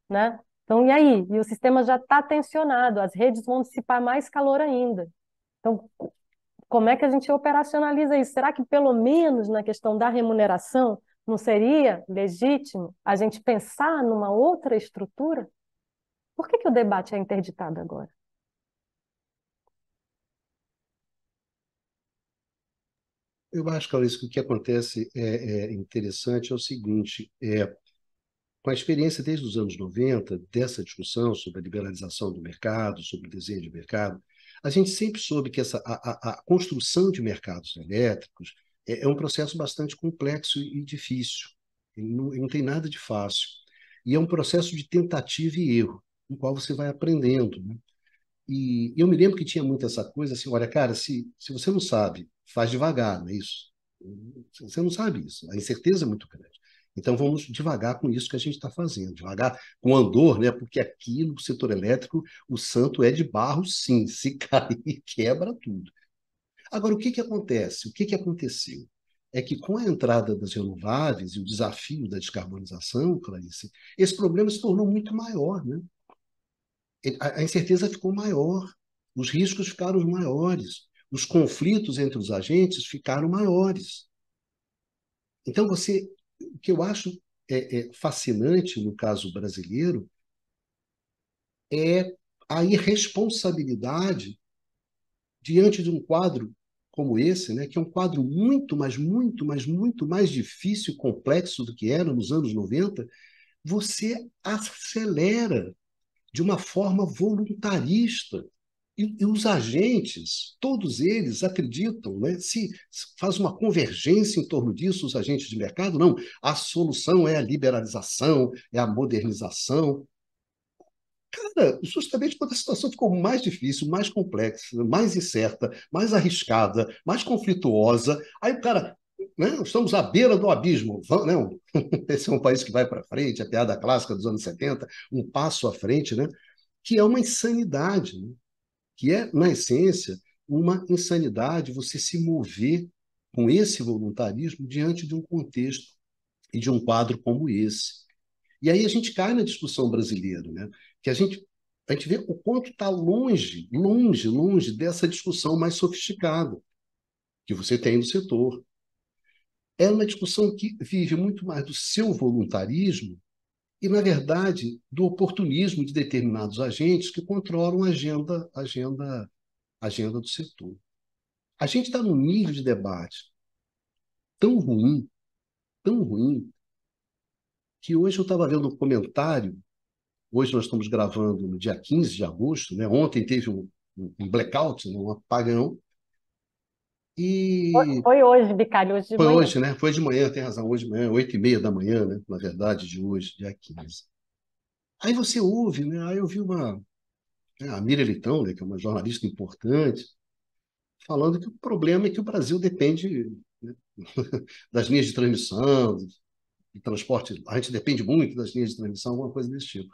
né? Então, e aí? E o sistema já está tensionado, as redes vão dissipar mais calor ainda. Então, como é que a gente operacionaliza isso? Será que pelo menos na questão da remuneração não seria legítimo a gente pensar numa outra estrutura? Por que o debate é interditado agora? Eu acho, Clarice, que o que acontece é interessante é o seguinte, com a experiência desde os anos 90 dessa discussão sobre a liberalização do mercado, sobre o desenho de mercado, a gente sempre soube que a construção de mercados elétricos é um processo bastante complexo e difícil. Ele não tem nada de fácil. E é um processo de tentativa e erro, no qual você vai aprendendo, né? E eu me lembro que tinha muito essa coisa assim, olha, cara, se você não sabe, faz devagar, não é isso? Você não sabe isso. A incerteza é muito grande. Então, vamos devagar com isso que a gente está fazendo, devagar com andor, né? Porque aqui no setor elétrico, o santo é de barro, sim. Se cair, quebra tudo. Agora, o que que acontece? O que que aconteceu? É que com a entrada das renováveis e o desafio da descarbonização, Clarice, esse problema se tornou muito maior, né? A incerteza ficou maior, os riscos ficaram maiores, os conflitos entre os agentes ficaram maiores. Então, o que eu acho fascinante no caso brasileiro é a irresponsabilidade diante de um quadro como esse, né, que é um quadro muito, mas muito, mas muito mais difícil e complexo do que era nos anos 90, você acelera de uma forma voluntarista. E os agentes, todos eles acreditam, né? Se faz uma convergência em torno disso, os agentes de mercado, não, a solução é a liberalização, é a modernização. Cara, justamente quando a situação ficou mais difícil, mais complexa, mais incerta, mais arriscada, mais conflituosa, aí o cara, né, estamos à beira do abismo. Não, esse é um país que vai para frente, a piada clássica dos anos 70, um passo à frente, né, que é uma insanidade, né, que é, na essência, uma insanidade você se mover com esse voluntarismo diante de um contexto e de um quadro como esse. E aí a gente cai na discussão brasileira, né? Que a gente vê o quanto está longe, longe, longe dessa discussão mais sofisticada que você tem no setor. É uma discussão que vive muito mais do seu voluntarismo e, na verdade, do oportunismo de determinados agentes que controlam a agenda do setor. A gente está num nível de debate tão ruim, que hoje eu estava vendo um comentário. Hoje nós estamos gravando no dia 15 de agosto, né? Ontem teve um blackout, né? Um apagão, e Foi hoje, Bicalho, hoje de foi manhã. hoje, né? Foi de manhã, tem razão, hoje de manhã, 8h30 da manhã, né? Na verdade, de hoje, dia 15. Aí você ouve, né? Aí eu vi a Miriam Leitão, né? Que é uma jornalista importante, falando que o problema é que o Brasil depende, né, das linhas de transmissão, de transporte, a gente depende muito das linhas de transmissão, alguma coisa desse tipo.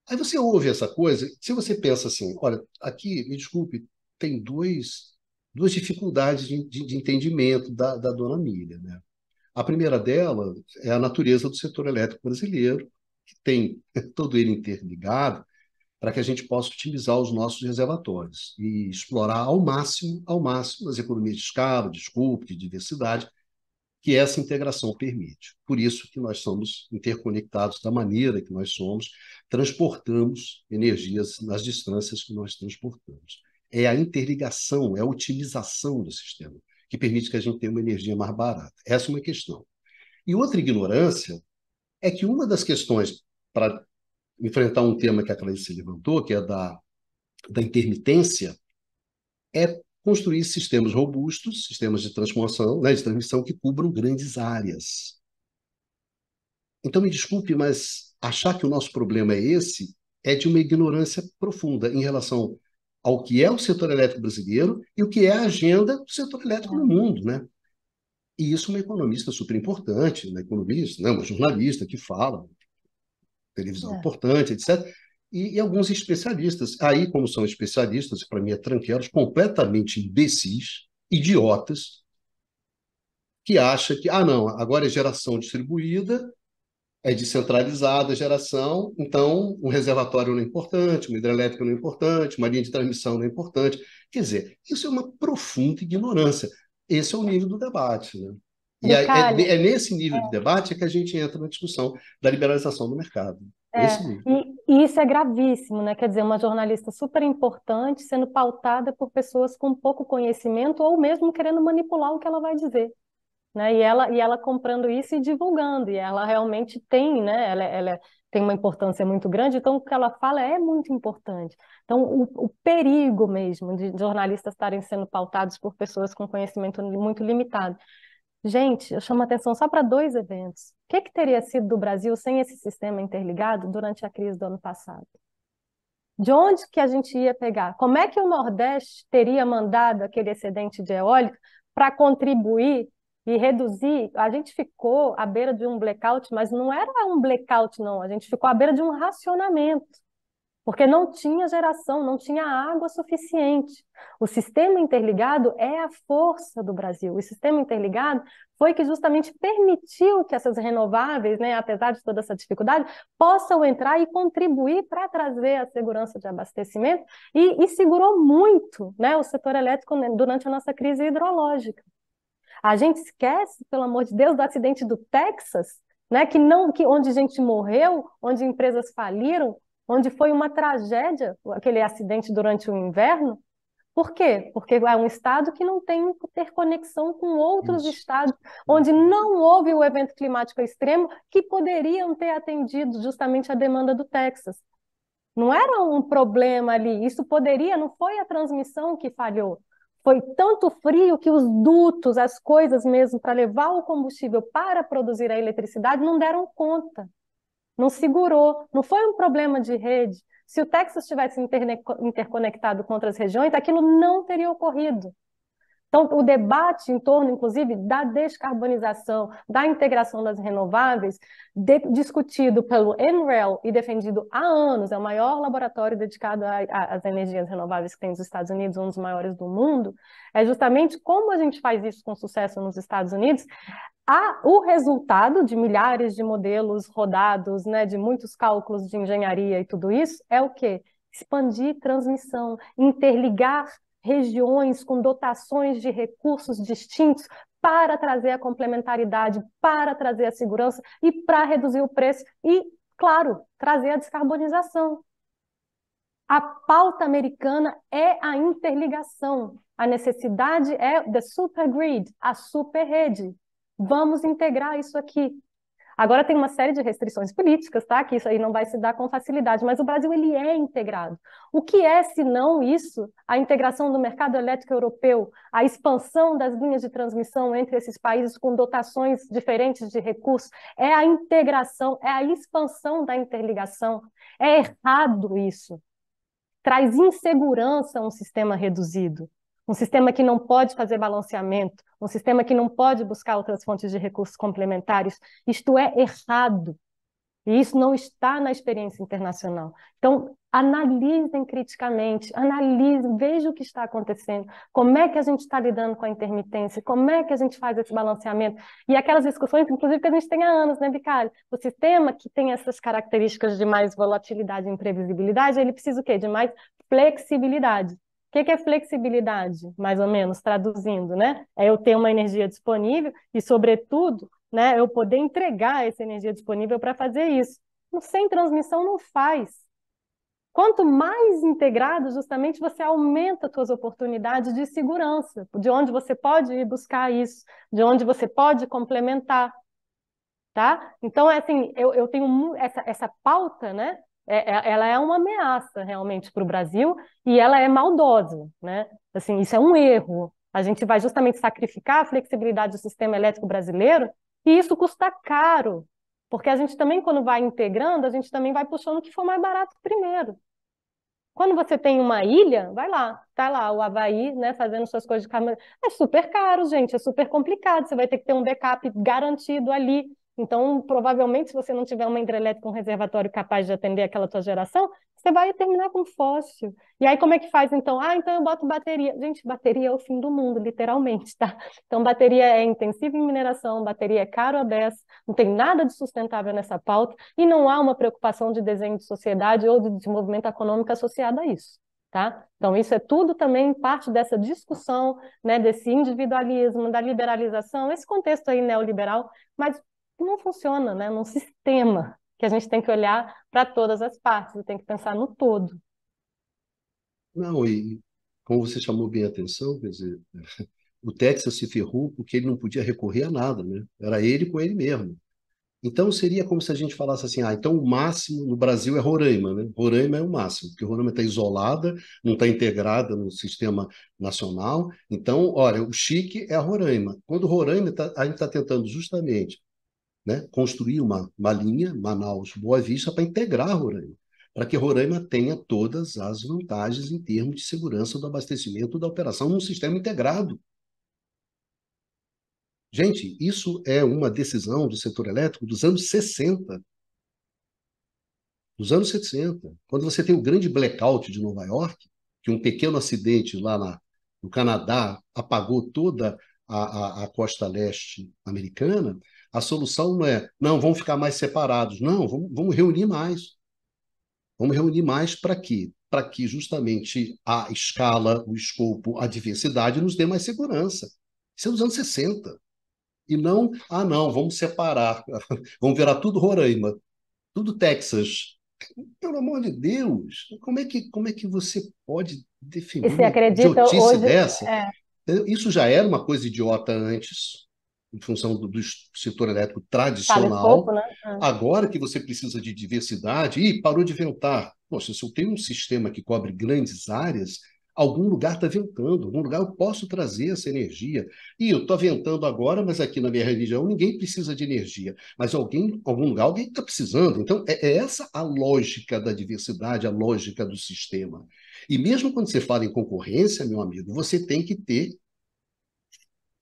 Aí você ouve essa coisa, se você pensa assim, olha, aqui, me desculpe, tem duas dificuldades de entendimento da dona Miriam, né? A primeira dela é a natureza do setor elétrico brasileiro, que tem todo ele interligado para que a gente possa utilizar os nossos reservatórios e explorar ao máximo as economias de escala, de escopo, de diversidade, que essa integração permite. Por isso que nós somos interconectados da maneira que nós somos, transportamos energias nas distâncias que nós transportamos. É a interligação, é a otimização do sistema que permite que a gente tenha uma energia mais barata. Essa é uma questão. E outra ignorância é que uma das questões para enfrentar um tema que a Clarice levantou, que é da intermitência, é construir sistemas robustos, sistemas de transformação, né, de transmissão que cubram grandes áreas. Então, me desculpe, mas achar que o nosso problema é esse é de uma ignorância profunda em relação ao que é o setor elétrico brasileiro e o que é a agenda do setor elétrico no mundo, né? E isso uma economista super importante, uma economista, né, uma jornalista que fala, televisão É. importante, etc. E alguns especialistas. Aí, como são especialistas, para mim é tranqueiros, completamente imbecis, idiotas, que acham que, ah, não, agora é geração distribuída, é descentralizada a geração, então um reservatório não é importante, uma hidrelétrica não é importante, uma linha de transmissão não é importante. Quer dizer, isso é uma profunda ignorância. Esse é o nível do debate, né? E Bicalho, é nesse nível de debate que a gente entra na discussão da liberalização do mercado. Esse nível. e isso é gravíssimo, né? Quer dizer, uma jornalista super importante sendo pautada por pessoas com pouco conhecimento ou mesmo querendo manipular o que ela vai dizer, né? E ela comprando isso e divulgando, e ela realmente tem, né? Ela tem uma importância muito grande, então o que ela fala é muito importante. Então, o perigo mesmo de jornalistas estarem sendo pautados por pessoas com conhecimento muito limitado. Gente, eu chamo a atenção só para dois eventos. O que que teria sido do Brasil sem esse sistema interligado durante a crise do ano passado? De onde que a gente ia pegar? Como é que o Nordeste teria mandado aquele excedente de eólica para contribuir e reduzir, a gente ficou à beira de um blackout, mas não era um blackout, não, a gente ficou à beira de um racionamento, porque não tinha geração, não tinha água suficiente. O sistema interligado é a força do Brasil. O sistema interligado foi que justamente permitiu que essas renováveis, né, apesar de toda essa dificuldade, possam entrar e contribuir para trazer a segurança de abastecimento e segurou muito, né, o setor elétrico durante a nossa crise hidrológica. A gente esquece, pelo amor de Deus, do acidente do Texas, né, onde gente morreu, onde empresas faliram, onde foi uma tragédia aquele acidente durante o inverno. Por quê? Porque é um estado que não tem interconexão com outros Isso. estados, onde não houve o evento climático extremo que poderiam ter atendido justamente a demanda do Texas. Não era um problema ali, isso poderia, não foi a transmissão que falhou. Foi tanto frio que os dutos, as coisas mesmo para levar o combustível para produzir a eletricidade não deram conta, não segurou, não foi um problema de rede. Se o Texas tivesse interconectado com outras regiões, aquilo não teria ocorrido. Então, o debate em torno, inclusive, da descarbonização, da integração das renováveis, discutido pelo NREL e defendido há anos, é o maior laboratório dedicado às energias renováveis que tem nos Estados Unidos, um dos maiores do mundo, é justamente como a gente faz isso com sucesso nos Estados Unidos. O resultado de milhares de modelos rodados, né, de muitos cálculos de engenharia e tudo isso, é o quê? Expandir transmissão, interligar regiões com dotações de recursos distintos para trazer a complementaridade, para trazer a segurança e para reduzir o preço e, claro, trazer a descarbonização. A pauta americana é a interligação. A necessidade é the supergrid, a superrede. Vamos integrar isso aqui. Agora tem uma série de restrições políticas, tá? Que isso aí não vai se dar com facilidade, mas o Brasil ele é integrado. O que é, se não isso, a integração do mercado elétrico europeu, a expansão das linhas de transmissão entre esses países com dotações diferentes de recursos, é a integração, é a expansão da interligação. É errado isso. Traz insegurança a um sistema reduzido, um sistema que não pode fazer balanceamento, um sistema que não pode buscar outras fontes de recursos complementares. Isto é errado. E isso não está na experiência internacional. Então, analisem criticamente, analisem, vejam o que está acontecendo, como é que a gente está lidando com a intermitência, como é que a gente faz esse balanceamento. E aquelas discussões, inclusive, que a gente tem há anos, né, Vicário? O sistema que tem essas características de mais volatilidade e imprevisibilidade, ele precisa o quê? De mais flexibilidade. O que é flexibilidade, mais ou menos, traduzindo, né? É eu ter uma energia disponível e, sobretudo, né, eu poder entregar essa energia disponível para fazer isso. Sem transmissão não faz. Quanto mais integrado, justamente, você aumenta as suas oportunidades de segurança, de onde você pode ir buscar isso, de onde você pode complementar, tá? Então, assim, eu tenho essa pauta, né? Ela é uma ameaça realmente para o Brasil e ela é maldosa, né? Assim, isso é um erro. A gente vai justamente sacrificar a flexibilidade do sistema elétrico brasileiro e isso custa caro, porque a gente também, quando vai integrando, a gente também vai puxando o que for mais barato primeiro. Quando você tem uma ilha, vai lá, tá lá o Havaí, né, fazendo suas coisas de câmera. É super caro, gente, é super complicado. Você vai ter que ter um backup garantido ali. Então, provavelmente, se você não tiver uma hidrelétrica, um reservatório capaz de atender aquela tua geração, você vai terminar com fóssil. E aí, como é que faz, então? Ah, então eu boto bateria. Gente, bateria é o fim do mundo, literalmente, tá? Então, bateria é intensiva em mineração, bateria é caro a beça, não tem nada de sustentável nessa pauta, e não há uma preocupação de desenho de sociedade ou de desenvolvimento econômico associada a isso. Tá? Então, isso é tudo também parte dessa discussão, né, desse individualismo, da liberalização, esse contexto aí neoliberal, mas não funciona, né, num sistema que a gente tem que olhar para todas as partes, tem que pensar no todo. Não, e como você chamou bem a atenção, quer dizer, o Texas se ferrou porque ele não podia recorrer a nada, né? Era ele com ele mesmo. Então seria como se a gente falasse assim, ah, então o máximo no Brasil é Roraima, né? Roraima é o máximo, porque Roraima está isolada, não está integrada no sistema nacional. Então, olha, o chique é a Roraima. Quando Roraima a gente está tentando justamente, né, construir uma linha Manaus-Boa Vista para integrar Roraima, para que Roraima tenha todas as vantagens em termos de segurança do abastecimento da operação num sistema integrado. Gente, isso é uma decisão do setor elétrico dos anos 60, dos anos 60, quando você tem o grande blackout de Nova York, que um pequeno acidente no Canadá apagou toda a costa leste americana. A solução não é, não, vamos ficar mais separados. Não, vamos reunir mais. Vamos reunir mais para quê? Para que justamente a escala, o escopo, a diversidade nos dê mais segurança. Isso é dos anos 60. E não, não, vamos separar. Vamos virar tudo Roraima, tudo Texas. Pelo amor de Deus, como é que você pode E defender você uma acredita idiotice hoje, dessa? é, Isso já era uma coisa idiota antes, em função do setor elétrico fala escopo, tradicional. né? Agora que você precisa de diversidade, parou de ventar. Poxa, se eu tenho um sistema que cobre grandes áreas, algum lugar está ventando, algum lugar eu posso trazer essa energia. E eu estou ventando agora, mas aqui na minha região ninguém precisa de energia. Mas algum lugar, alguém está precisando. Então, é essa a lógica da diversidade, a lógica do sistema. E mesmo quando você fala em concorrência, meu amigo, você tem que ter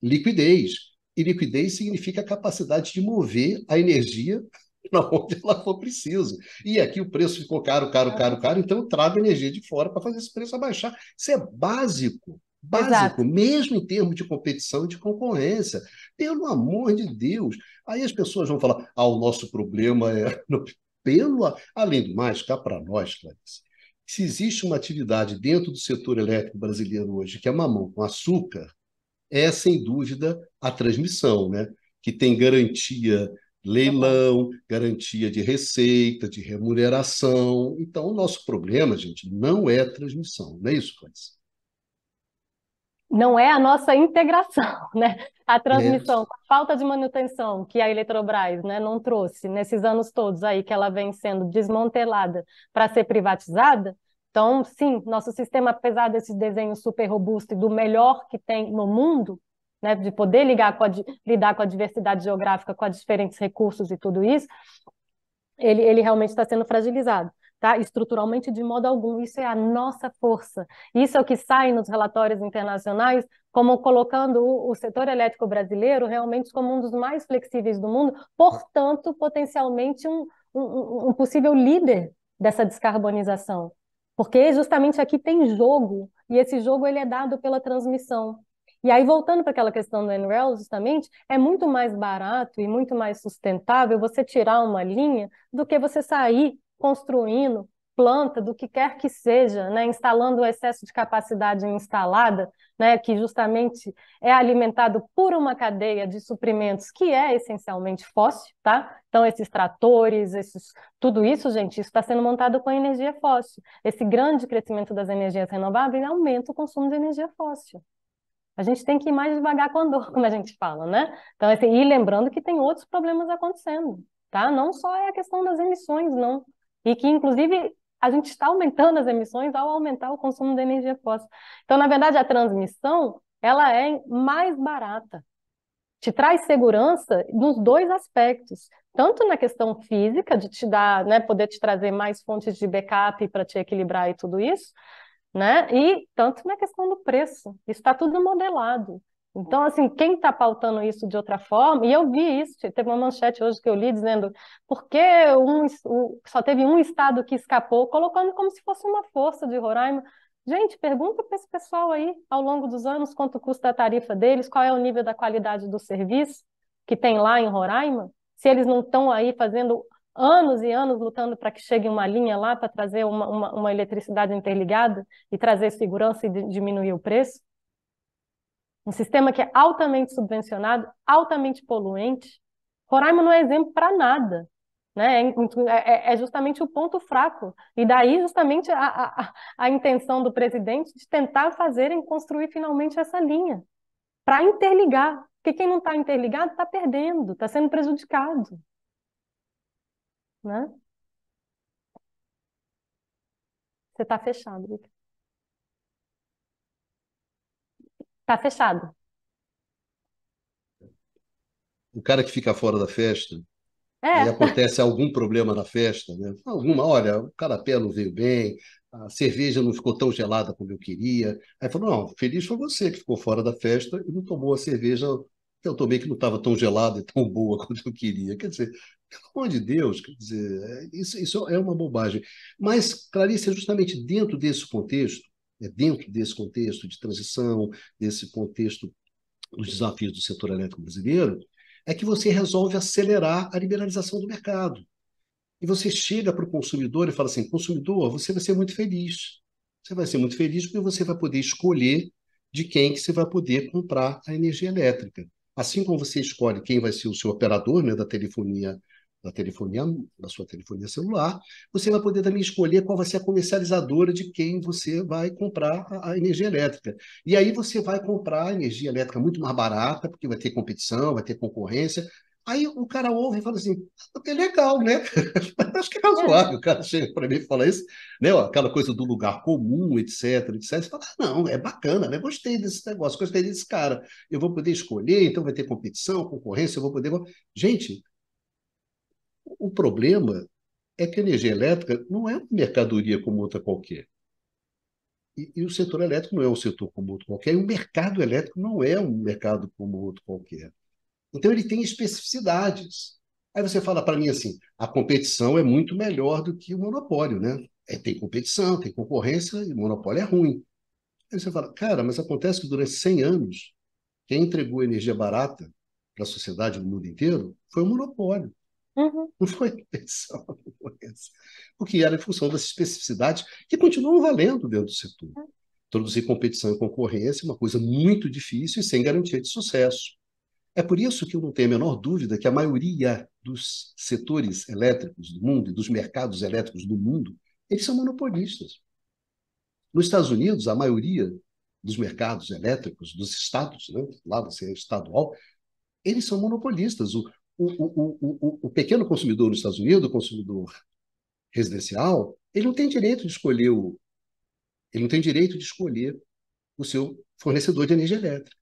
liquidez. E liquidez significa a capacidade de mover a energia para onde ela for preciso. E aqui o preço ficou caro, caro, caro, caro, então eu trago energia de fora para fazer esse preço abaixar. Isso é básico, básico, Exato. mesmo em termos de competição e de concorrência. Pelo amor de Deus. Aí as pessoas vão falar, o nosso problema é... Além do mais, cá para nós, Clarice, se existe uma atividade dentro do setor elétrico brasileiro hoje, que é mamão com açúcar, é, sem dúvida, a transmissão, né? Que tem garantia Total. leilão, garantia de receita, de remuneração. Então, o nosso problema, gente, não é a transmissão, não é isso, Cláudia? Não é a nossa integração, né? A É, transmissão, a falta de manutenção que a Eletrobras, né, não trouxe nesses anos todos aí que ela vem sendo desmantelada para ser privatizada. Então, sim, nosso sistema, apesar desse desenho super robusto e do melhor que tem no mundo, né, de poder lidar com a diversidade geográfica, com os diferentes recursos e tudo isso, ele realmente está sendo fragilizado, tá? Estruturalmente, de modo algum. Isso é a nossa força. Isso é o que sai nos relatórios internacionais, como colocando o setor elétrico brasileiro realmente como um dos mais flexíveis do mundo, portanto, potencialmente um possível líder dessa descarbonização. Porque justamente aqui tem jogo, e esse jogo ele é dado pela transmissão. E aí, voltando para aquela questão do NREL, justamente, é muito mais barato e muito mais sustentável você tirar uma linha do que você sair construindo planta do que quer que seja, né, instalando o excesso de capacidade instalada, né, que justamente é alimentado por uma cadeia de suprimentos que é essencialmente fóssil, tá? Então, esses tratores, tudo isso, gente, isso está sendo montado com energia fóssil. Esse grande crescimento das energias renováveis aumenta o consumo de energia fóssil. A gente tem que ir mais devagar com a dor, como a gente fala, né? Então, assim, e lembrando que tem outros problemas acontecendo, tá? Não só é a questão das emissões, não. E que, inclusive, a gente está aumentando as emissões ao aumentar o consumo de energia fóssil. Então, na verdade, a transmissão, ela é mais barata. Te traz segurança nos dois aspectos. Tanto na questão física, de te dar, né, poder te trazer mais fontes de backup para te equilibrar e tudo isso, né? E tanto na questão do preço, isso está tudo modelado. Então, assim, quem está pautando isso de outra forma, e eu vi isso, teve uma manchete hoje que eu li dizendo por que só teve um estado que escapou, colocando como se fosse uma força de Roraima. Gente, pergunta para esse pessoal aí, ao longo dos anos, quanto custa a tarifa deles, qual é o nível da qualidade do serviço que tem lá em Roraima, se eles não estão aí fazendo anos e anos lutando para que chegue uma linha lá para trazer uma eletricidade interligada e trazer segurança e diminuir o preço. Um sistema que é altamente subvencionado, altamente poluente. Roraima não é exemplo para nada. Né? É justamente o ponto fraco. E daí, justamente, a intenção do presidente de tentar fazerem construir finalmente essa linha para interligar. Porque quem não está interligado está perdendo, está sendo prejudicado. Né? Você está fechado, Victor. Está fechado. o cara que fica fora da festa, aí É, acontece algum problema na festa, né? Olha, o canapé não veio bem, a cerveja não ficou tão gelada como eu queria. Aí falou, não, feliz foi você que ficou fora da festa e não tomou a cerveja que eu tomei que não estava tão gelada e tão boa quanto eu queria. Quer dizer, pelo amor de Deus, quer dizer, isso é uma bobagem. Mas, Clarice, é justamente dentro desse contexto de transição, desse contexto dos desafios do setor elétrico brasileiro, é que você resolve acelerar a liberalização do mercado. E você chega para o consumidor e fala assim: consumidor, você vai ser muito feliz. Você vai ser muito feliz porque você vai poder escolher de quem que você vai poder comprar a energia elétrica. Assim como você escolhe quem vai ser o seu operador, né, da telefonia, da sua telefonia celular, você vai poder também escolher qual vai ser a comercializadora de quem você vai comprar a energia elétrica. E aí você vai comprar a energia elétrica muito mais barata, porque vai ter competição, vai ter concorrência. Aí o cara ouve e fala assim: é legal, né? Acho que é razoável. O cara chega para mim e fala isso, né? Ó, aquela coisa do lugar comum, etc, etc. Você fala: não, é bacana, né? Gostei desse negócio, gostei desse cara. Eu vou poder escolher, então vai ter competição, concorrência, eu vou poder. Gente, o problema é que a energia elétrica não é uma mercadoria como outra qualquer. E o setor elétrico não é um setor como outro qualquer, e o mercado elétrico não é um mercado como outro qualquer. Então, ele tem especificidades. Aí você fala para mim assim: a competição é muito melhor do que o monopólio, né? Tem competição, tem concorrência, e o monopólio é ruim. Aí você fala: cara, mas acontece que durante 100 anos, quem entregou energia barata para a sociedade no mundo inteiro foi o monopólio. Uhum. Não foi competição, não foi essa. Porque era em função das especificidades que continuam valendo dentro do setor. Introduzir competição e concorrência é uma coisa muito difícil e sem garantia de sucesso. É por isso que eu não tenho a menor dúvida que a maioria dos setores elétricos do mundo e dos mercados elétricos do mundo, eles são monopolistas. Nos Estados Unidos, a maioria dos mercados elétricos dos estados, né, lá você é estadual, eles são monopolistas. O pequeno consumidor nos Estados Unidos, o consumidor residencial, ele não tem direito de escolher ele não tem direito de escolher o seu fornecedor de energia elétrica.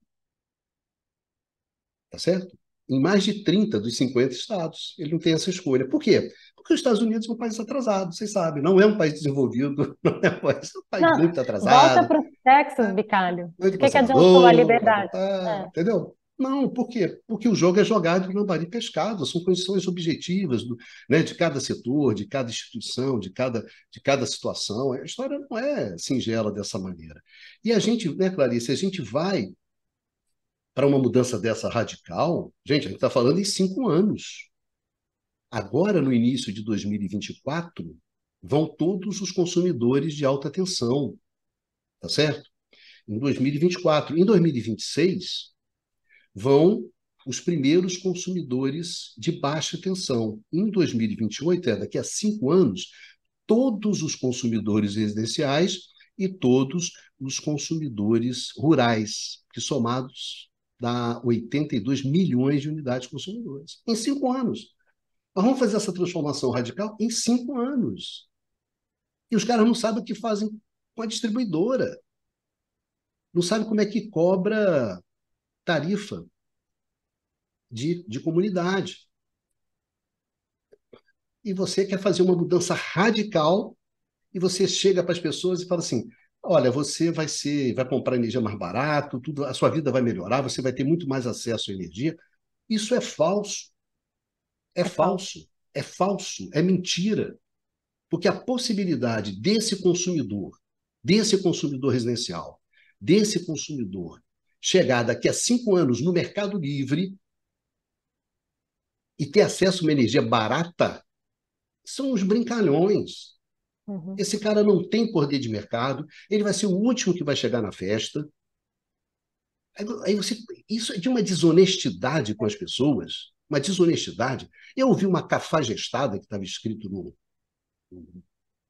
Tá certo? Em mais de 30 dos 50 estados. Ele não tem essa escolha. Por quê? Porque os Estados Unidos é um país atrasado, vocês sabem. Não é um país desenvolvido, não é um país Não, muito volta atrasado, para o Texas, Bicalho. muito O que que adiantou a conservador, liberdade? É. entendeu? Não, por quê? Porque o jogo é jogado de lambari pescado, são condições objetivas né, de cada setor, de cada instituição, de cada situação. A história não é singela dessa maneira. E a gente, né, Clarice, a gente vai para uma mudança dessa radical, gente, a gente está falando em 5 anos. Agora, no início de 2024, vão todos os consumidores de alta tensão, tá certo? Em 2024. Em 2026, vão os primeiros consumidores de baixa tensão. Em 2028, daqui a 5 anos, todos os consumidores residenciais e todos os consumidores rurais, que somados dá 82 milhões de unidades consumidoras. Em 5 anos. Nós vamos fazer essa transformação radical em 5 anos. E os caras não sabem o que fazem com a distribuidora. Não sabem como é que cobra tarifa de comunidade. E você quer fazer uma mudança radical e você chega para as pessoas e fala assim: olha, você vai comprar energia mais barato, tudo, a sua vida vai melhorar, você vai ter muito mais acesso à energia. Isso é falso, é É falso. falso, é falso, é mentira. Porque a possibilidade desse consumidor residencial, desse consumidor chegar daqui a 5 anos no Mercado Livre e ter acesso a uma energia barata, são os brincalhões. Uhum. Esse cara não tem poder de mercado, ele vai ser o último que vai chegar na festa. Aí você, isso é de uma desonestidade com as pessoas, uma desonestidade. Eu ouvi uma cafajestada que estava escrito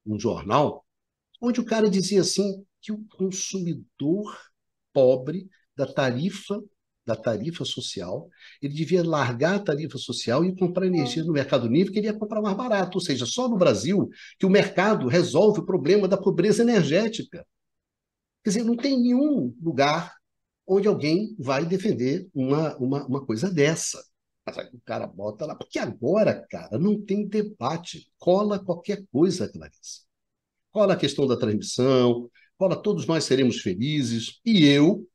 num jornal, onde o cara dizia assim que o consumidor pobre da tarifa social, ele devia largar a tarifa social e comprar energia no Mercado Livre, que ele ia comprar mais barato. Ou seja, só no Brasil que o mercado resolve o problema da pobreza energética. Quer dizer, não tem nenhum lugar onde alguém vai defender uma coisa dessa. Mas aí o cara bota lá, porque agora, cara, não tem debate. Cola qualquer coisa, Clarice. Cola a questão da transmissão, cola todos nós seremos felizes, e eu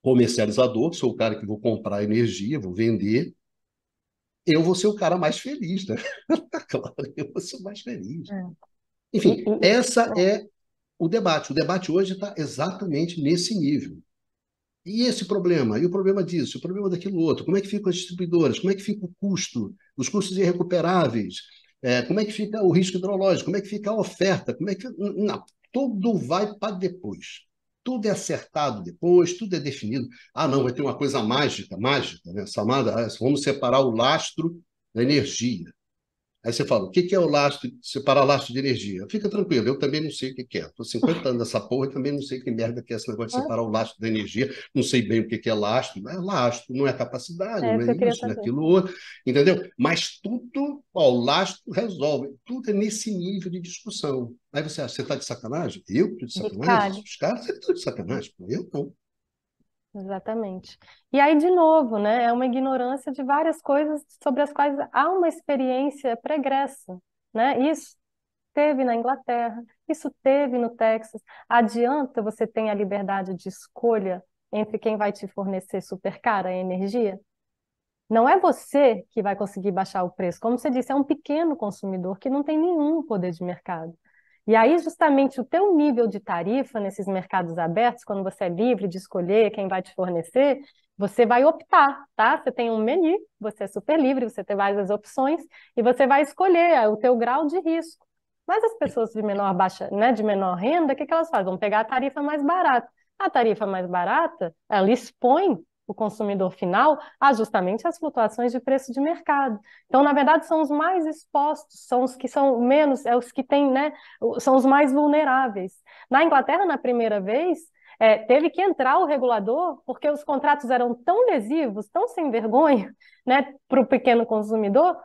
comercializador, sou o cara que vou comprar energia, vou vender, eu vou ser o cara mais feliz, né? Claro, eu vou ser o mais feliz. É. Enfim, essa é o debate. O debate hoje está exatamente nesse nível. E esse problema? E o problema disso? O problema daquilo outro? Como é que ficam as distribuidoras? Como é que fica o custo? Os custos irrecuperáveis? Como é que fica o risco hidrológico? Como é que fica a oferta? Como é que... Não, tudo vai para depois. Tudo é acertado depois, tudo é definido. Ah, não, vai ter uma coisa mágica, mágica, né? Chamada, vamos separar o lastro da energia. Aí você fala, o que é o lastro, separar lastro de energia? Fica tranquilo, eu também não sei o que é. Estou 50 anos nessa porra e também não sei que merda que é esse negócio de separar o lastro da energia. Não sei bem o que é lastro. Não é lastro, não é capacidade, É não isso é que eu queria isso, não é saber. aquilo outro. Entendeu? Mas tudo, ó, o lastro resolve. Tudo é nesse nível de discussão. Aí você acha, você está de sacanagem? Eu estou de sacanagem? Ricardo. Os caras estão de sacanagem. Pô, eu não. Exatamente. E aí, de novo, né, é uma ignorância de várias coisas sobre as quais há uma experiência pregressa, né? Isso teve na Inglaterra, isso teve no Texas. Adianta você ter a liberdade de escolha entre quem vai te fornecer super cara a energia? Não é você que vai conseguir baixar o preço. Como você disse, é um pequeno consumidor que não tem nenhum poder de mercado. E aí, justamente, o teu nível de tarifa nesses mercados abertos, quando você é livre de escolher quem vai te fornecer, você vai optar, tá? Você tem um menu, você é super livre, você tem várias opções, e você vai escolher o teu grau de risco. Mas as pessoas de menor baixa, né, de menor renda, o que que elas fazem? Vão pegar a tarifa mais barata. A tarifa mais barata, ela expõe o consumidor final a justamente as flutuações de preço de mercado. Então, na verdade, são os mais expostos, são os que são menos, é os que têm, né, são os mais vulneráveis. Na Inglaterra, na primeira vez, teve que entrar o regulador, porque os contratos eram tão lesivos, tão sem vergonha, né, para o pequeno consumidor,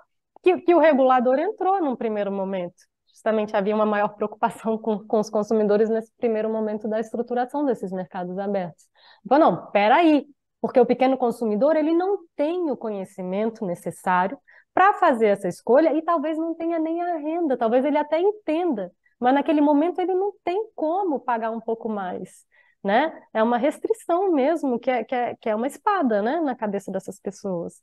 que o regulador entrou num primeiro momento. Justamente havia uma maior preocupação com os consumidores nesse primeiro momento da estruturação desses mercados abertos. Então, não, peraí, porque o pequeno consumidor ele não tem o conhecimento necessário para fazer essa escolha e talvez não tenha nem a renda, talvez ele até entenda, mas naquele momento ele não tem como pagar um pouco mais, né? É uma restrição mesmo, que é uma espada, né, na cabeça dessas pessoas.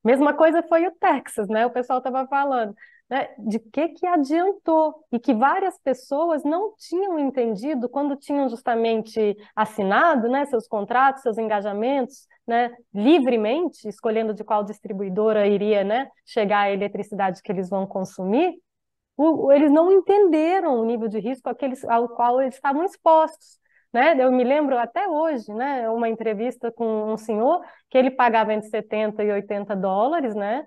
Mesma coisa foi o Texas, né? O pessoal estava falando, né? De que adiantou e que várias pessoas não tinham entendido quando tinham justamente assinado, né, seus contratos, seus engajamentos, né, livremente, escolhendo de qual distribuidora iria, né, chegar a eletricidade que eles vão consumir. Eles não entenderam o nível de risco ao qual eles estavam expostos. Né? Eu me lembro até hoje, né, uma entrevista com um senhor que ele pagava entre 70 e 80 dólares, né,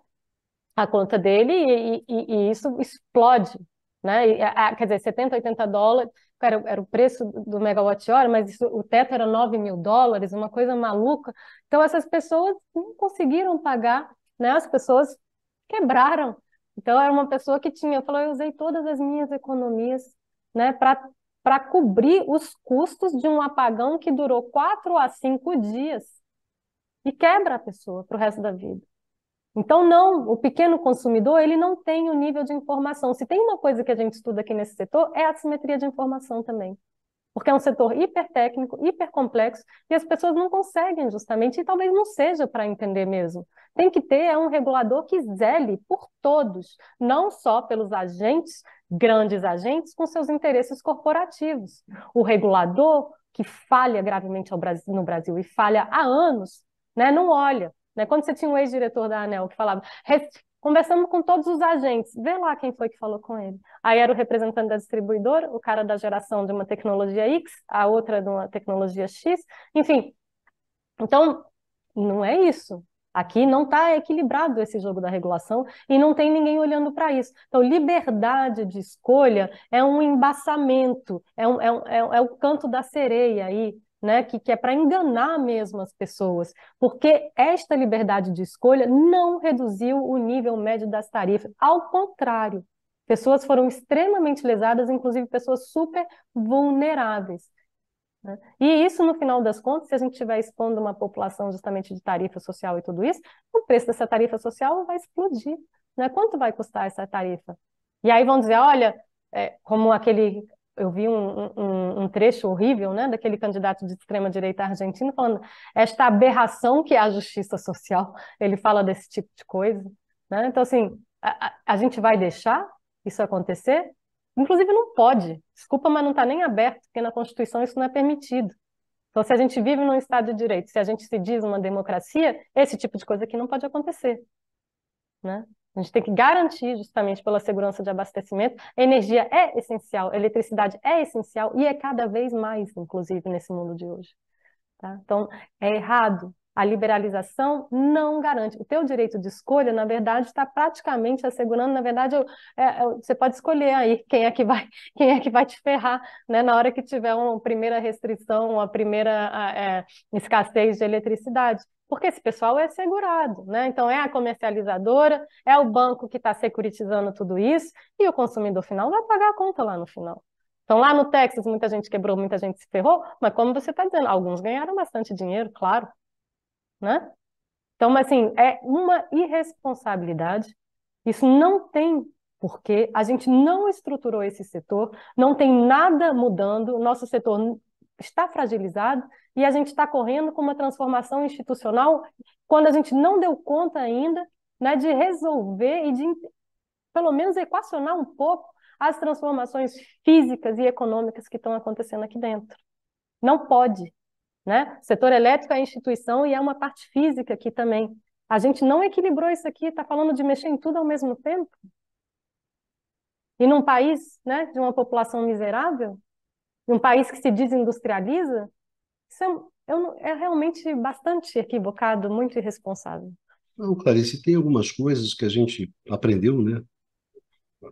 a conta dele, e isso explode. Né? Quer dizer, 70, 80 dólares era o preço do megawatt-hora, mas o teto era 9 mil dólares, uma coisa maluca. Então, essas pessoas não conseguiram pagar, né? As pessoas quebraram. Então, era uma pessoa que tinha, falou, eu usei todas as minhas economias, né, para cobrir os custos de um apagão que durou 4 a 5 dias e quebra a pessoa para o resto da vida. Então, não, o pequeno consumidor, ele não tem o nível de informação. Se tem uma coisa que a gente estuda aqui nesse setor, é a assimetria de informação também. Porque é um setor hipertécnico, hipercomplexo, e as pessoas não conseguem justamente, e talvez não seja para entender mesmo. Tem que ter um regulador que zele por todos, não só pelos agentes, grandes agentes, com seus interesses corporativos. O regulador que falha gravemente no Brasil e falha há anos, né, não olha. Né? Quando você tinha um ex-diretor da ANEEL que falava, conversamos com todos os agentes, vê lá quem foi que falou com ele. Aí era o representante da distribuidora, o cara da geração de uma tecnologia X, a outra de uma tecnologia X, enfim. Então, não é isso. Aqui não está equilibrado esse jogo da regulação e não tem ninguém olhando para isso. Então, liberdade de escolha é um embaçamento, é o canto da sereia aí, né? Que é para enganar mesmo as pessoas, porque esta liberdade de escolha não reduziu o nível médio das tarifas, ao contrário. Pessoas foram extremamente lesadas, inclusive pessoas super vulneráveis. Né? E isso, no final das contas, se a gente estiver expondo uma população justamente de tarifa social e tudo isso, o preço dessa tarifa social vai explodir. Né? Quanto vai custar essa tarifa? E aí vão dizer, olha, como aquele eu vi um trecho horrível, né, daquele candidato de extrema-direita argentino falando esta aberração que é a justiça social. Ele fala desse tipo de coisa, né? Então, assim, a gente vai deixar isso acontecer? Inclusive, não pode. Desculpa, mas não está nem aberto, porque na Constituição isso não é permitido. Então, se a gente vive num Estado de Direito, se a gente se diz uma democracia, esse tipo de coisa aqui não pode acontecer, né? A gente tem que garantir, justamente pela segurança de abastecimento, a energia é essencial, a eletricidade é essencial e é cada vez mais, inclusive, nesse mundo de hoje. Tá? Então, é errado. A liberalização não garante. O teu direito de escolha, na verdade, está praticamente assegurando, na verdade, você pode escolher aí quem é que vai te ferrar, né, na hora que tiver uma primeira restrição, uma primeira escassez de eletricidade. Porque esse pessoal é segurado, né? Então, é a comercializadora, é o banco que está securitizando tudo isso, e o consumidor final vai pagar a conta lá no final. Então, lá no Texas, muita gente quebrou, muita gente se ferrou, mas como você está dizendo, alguns ganharam bastante dinheiro, claro, né? Então, mas, assim, é uma irresponsabilidade. Isso não tem porquê. A gente não estruturou esse setor, não tem nada mudando, o nosso setor está fragilizado e a gente está correndo com uma transformação institucional quando a gente não deu conta ainda, né, de resolver e de, pelo menos, equacionar um pouco as transformações físicas e econômicas que estão acontecendo aqui dentro. Não pode, né? O setor elétrico é instituição e é uma parte física aqui também. A gente não equilibrou isso aqui, está falando de mexer em tudo ao mesmo tempo. E num país, né, de uma população miserável, num país que se desindustrializa, isso é realmente bastante equivocado, muito irresponsável. Não, Clarice, tem algumas coisas que a gente aprendeu, né?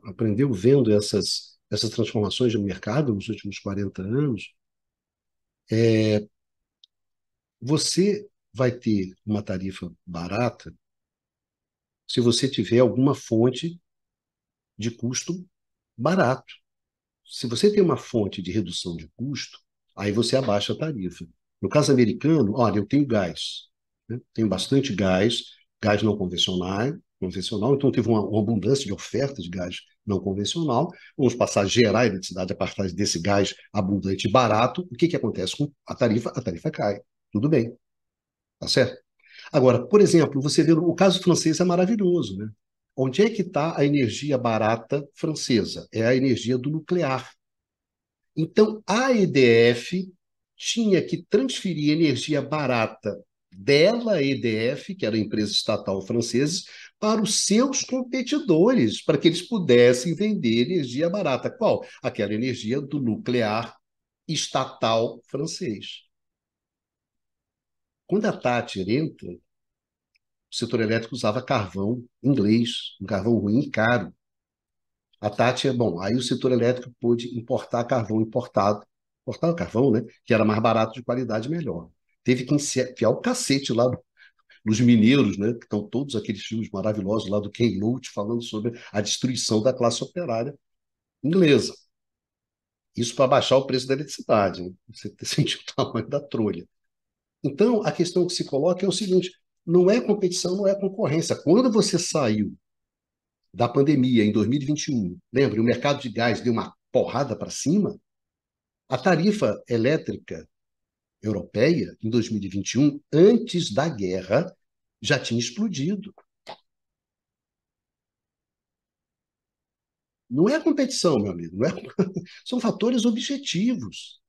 Aprendeu vendo essas transformações no mercado nos últimos 40 anos. Você vai ter uma tarifa barata se você tiver alguma fonte de custo barato. Se você tem uma fonte de redução de custo, aí você abaixa a tarifa. No caso americano, olha, eu tenho gás, né? Tenho bastante gás, gás não convencional, então teve uma abundância de oferta de gás não convencional. Vamos passar a gerar eletricidade a partir desse gás abundante e barato. O que que acontece com a tarifa? A tarifa cai. Tudo bem, tá certo? Agora, por exemplo, você vê o caso francês é maravilhoso, né? Onde é que está a energia barata francesa? É a energia do nuclear. Então, a EDF tinha que transferir energia barata dela, EDF, que era a empresa estatal francesa, para os seus competidores, para que eles pudessem vender energia barata. Qual? Aquela energia do nuclear estatal francês. Quando a Thatcher entra, o setor elétrico usava carvão inglês, um carvão ruim e caro. A Tati bom, aí o setor elétrico pôde importar carvão importar o carvão, né, que era mais barato, de qualidade melhor. Teve que enfiar o cacete lá nos mineiros, né, que estão todos aqueles filmes maravilhosos lá do Ken Loach falando sobre a destruição da classe operária inglesa. Isso para baixar o preço da eletricidade, né? Você sentiu o tamanho da trolha. Então, a questão que se coloca é o seguinte: não é competição, não é concorrência. Quando você saiu da pandemia em 2021, lembra, o mercado de gás deu uma porrada para cima, a tarifa elétrica europeia em 2021, antes da guerra, já tinha explodido. Não é competição, meu amigo, não é... são fatores objetivos.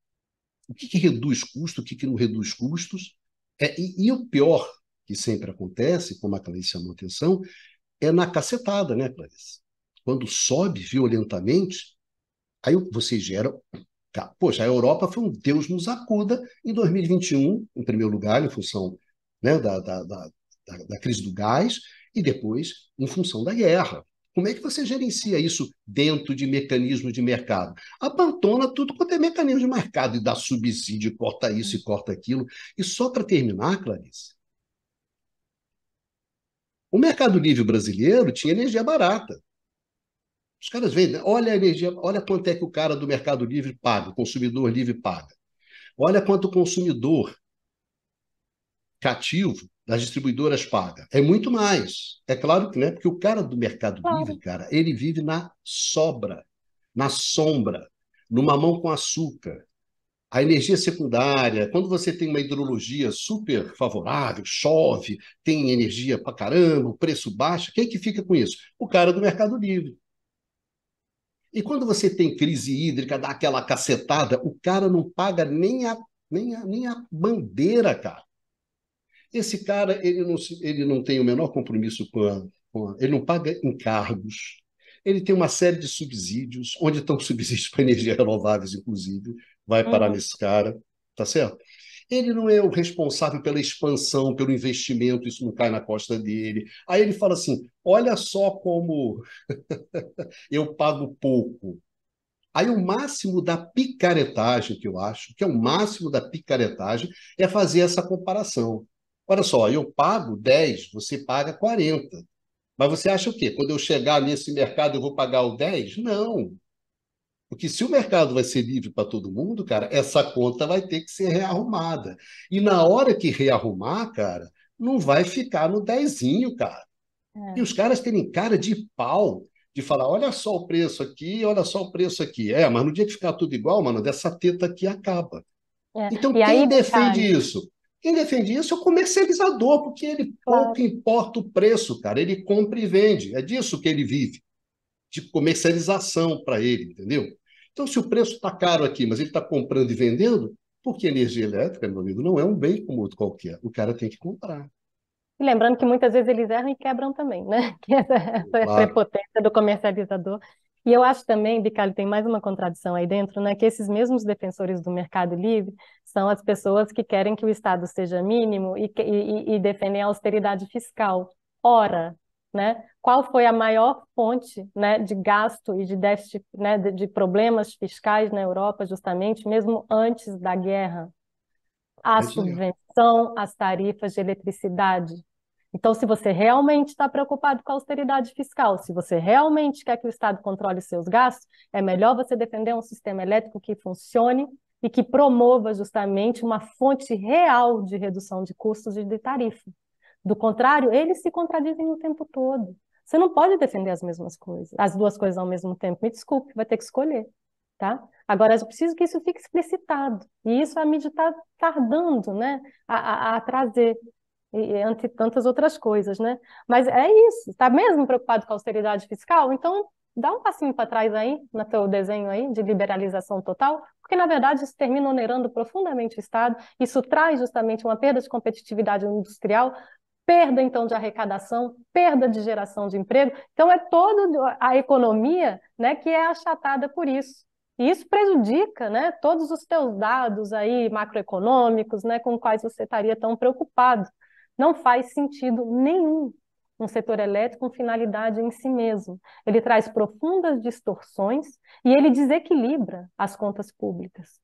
O que reduz custo, o que não reduz custos. E o pior, que sempre acontece, como a Clarice chamou a atenção, é na cacetada, né, Clarice? Quando sobe violentamente, aí você gera. Tá. Poxa, a Europa foi um Deus nos acuda em 2021, em primeiro lugar, em função, né, da crise do gás, e depois em função da guerra. Como é que você gerencia isso dentro de mecanismos de mercado? Abandona tudo quanto é mecanismo de mercado e dá subsídio, corta isso e corta aquilo. E só para terminar, Clarice, o Mercado Livre brasileiro tinha energia barata. Os caras veem, né? Olha a energia, olha quanto é que o cara do Mercado Livre paga, o consumidor livre paga. Olha quanto o consumidor cativo das distribuidoras paga. É muito mais. É claro que, né? Porque o cara do Mercado Livre, Claro. cara, ele vive na sobra, na sombra. no mamão com açúcar. A energia secundária, quando você tem uma hidrologia super favorável, chove, tem energia pra caramba, o preço baixo, quem que fica com isso? O cara do Mercado Livre. E quando você tem crise hídrica, dá aquela cacetada, o cara não paga nem a bandeira, cara. Esse cara, ele não tem o menor compromisso ele não paga encargos, ele tem uma série de subsídios, onde estão subsídios para energias renováveis, inclusive, vai parar Uhum. nesse cara, tá certo? Ele não é o responsável pela expansão, pelo investimento, isso não cai na costa dele. Aí ele fala assim: olha só como eu pago pouco. Aí o máximo da picaretagem, que eu acho, que é o máximo da picaretagem, é fazer essa comparação. Olha só, eu pago 10, você paga 40. Mas você acha o quê? Quando eu chegar nesse mercado, eu vou pagar o 10? Não. Porque se o mercado vai ser livre para todo mundo, cara, essa conta vai ter que ser rearrumada. E na hora que rearrumar, cara, não vai ficar no dezinho, cara. E É. os caras terem cara de pau de falar: olha só o preço aqui, olha só o preço aqui. É, mas no dia que ficar tudo igual, mano, dessa teta aqui acaba. É. Então, E aí, quem defende Bicalho, isso? Quem defende isso é o comercializador, porque ele pouco claro. importa o preço, cara. Ele compra e vende. É disso que ele vive, de comercialização para ele, entendeu? Então, se o preço está caro aqui, mas ele está comprando e vendendo, porque energia elétrica, meu amigo, não é um bem como outro qualquer. O cara tem que comprar. E lembrando que muitas vezes eles erram e quebram também, né? Que essa é a Claro. prepotência do comercializador. E eu acho também, Bicalho, tem mais uma contradição aí dentro, né? Que esses mesmos defensores do mercado livre são as pessoas que querem que o Estado seja mínimo e defendem a austeridade fiscal. Ora, né? Qual foi a maior fonte, né, de gasto e de déficit, né, de problemas fiscais na Europa, justamente, mesmo antes da guerra? A É dinheiro. subvenção às tarifas de eletricidade. Então, se você realmente está preocupado com a austeridade fiscal, se você realmente quer que o Estado controle seus gastos, é melhor você defender um sistema elétrico que funcione e que promova justamente uma fonte real de redução de custos e de tarifa. Do contrário, eles se contradizem o tempo todo. Você não pode defender as mesmas coisas, as duas coisas ao mesmo tempo. Me desculpe, vai ter que escolher, tá? Agora, eu preciso que isso fique explicitado. E isso a mídia está tardando, né, a trazer e entre tantas outras coisas, né? Mas é isso. Está mesmo preocupado com a austeridade fiscal? Então, dá um passinho para trás aí, no teu desenho aí, de liberalização total, porque, na verdade, isso termina onerando profundamente o Estado, isso traz justamente uma perda de competitividade industrial, perda, então, de arrecadação, perda de geração de emprego. Então, é toda a economia, né, que é achatada por isso. E isso prejudica, né, todos os teus dados aí macroeconômicos, né, com os quais você estaria tão preocupado. Não faz sentido nenhum um setor elétrico com finalidade em si mesmo. Ele traz profundas distorções e ele desequilibra as contas públicas.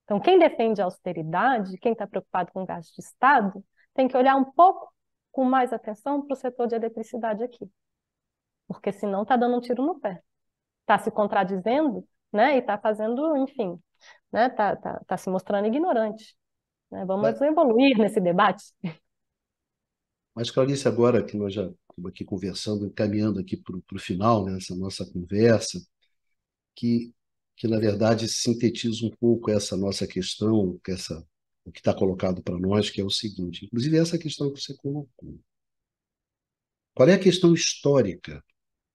Então, quem defende a austeridade, quem está preocupado com o gasto de Estado, tem que olhar um pouco com mais atenção para o setor de eletricidade aqui, porque senão está dando um tiro no pé. Está se contradizendo, né? E está fazendo, enfim, né? Tá se mostrando ignorante. Né? Mas, Vamos evoluir nesse debate. mas Clarice, agora que nós já estamos aqui conversando, encaminhando aqui para o final, né, essa nossa conversa, que, que na verdade sintetiza um pouco essa nossa questão, o que está colocado para nós, que é o seguinte, inclusive essa questão que você colocou. Qual é a questão histórica?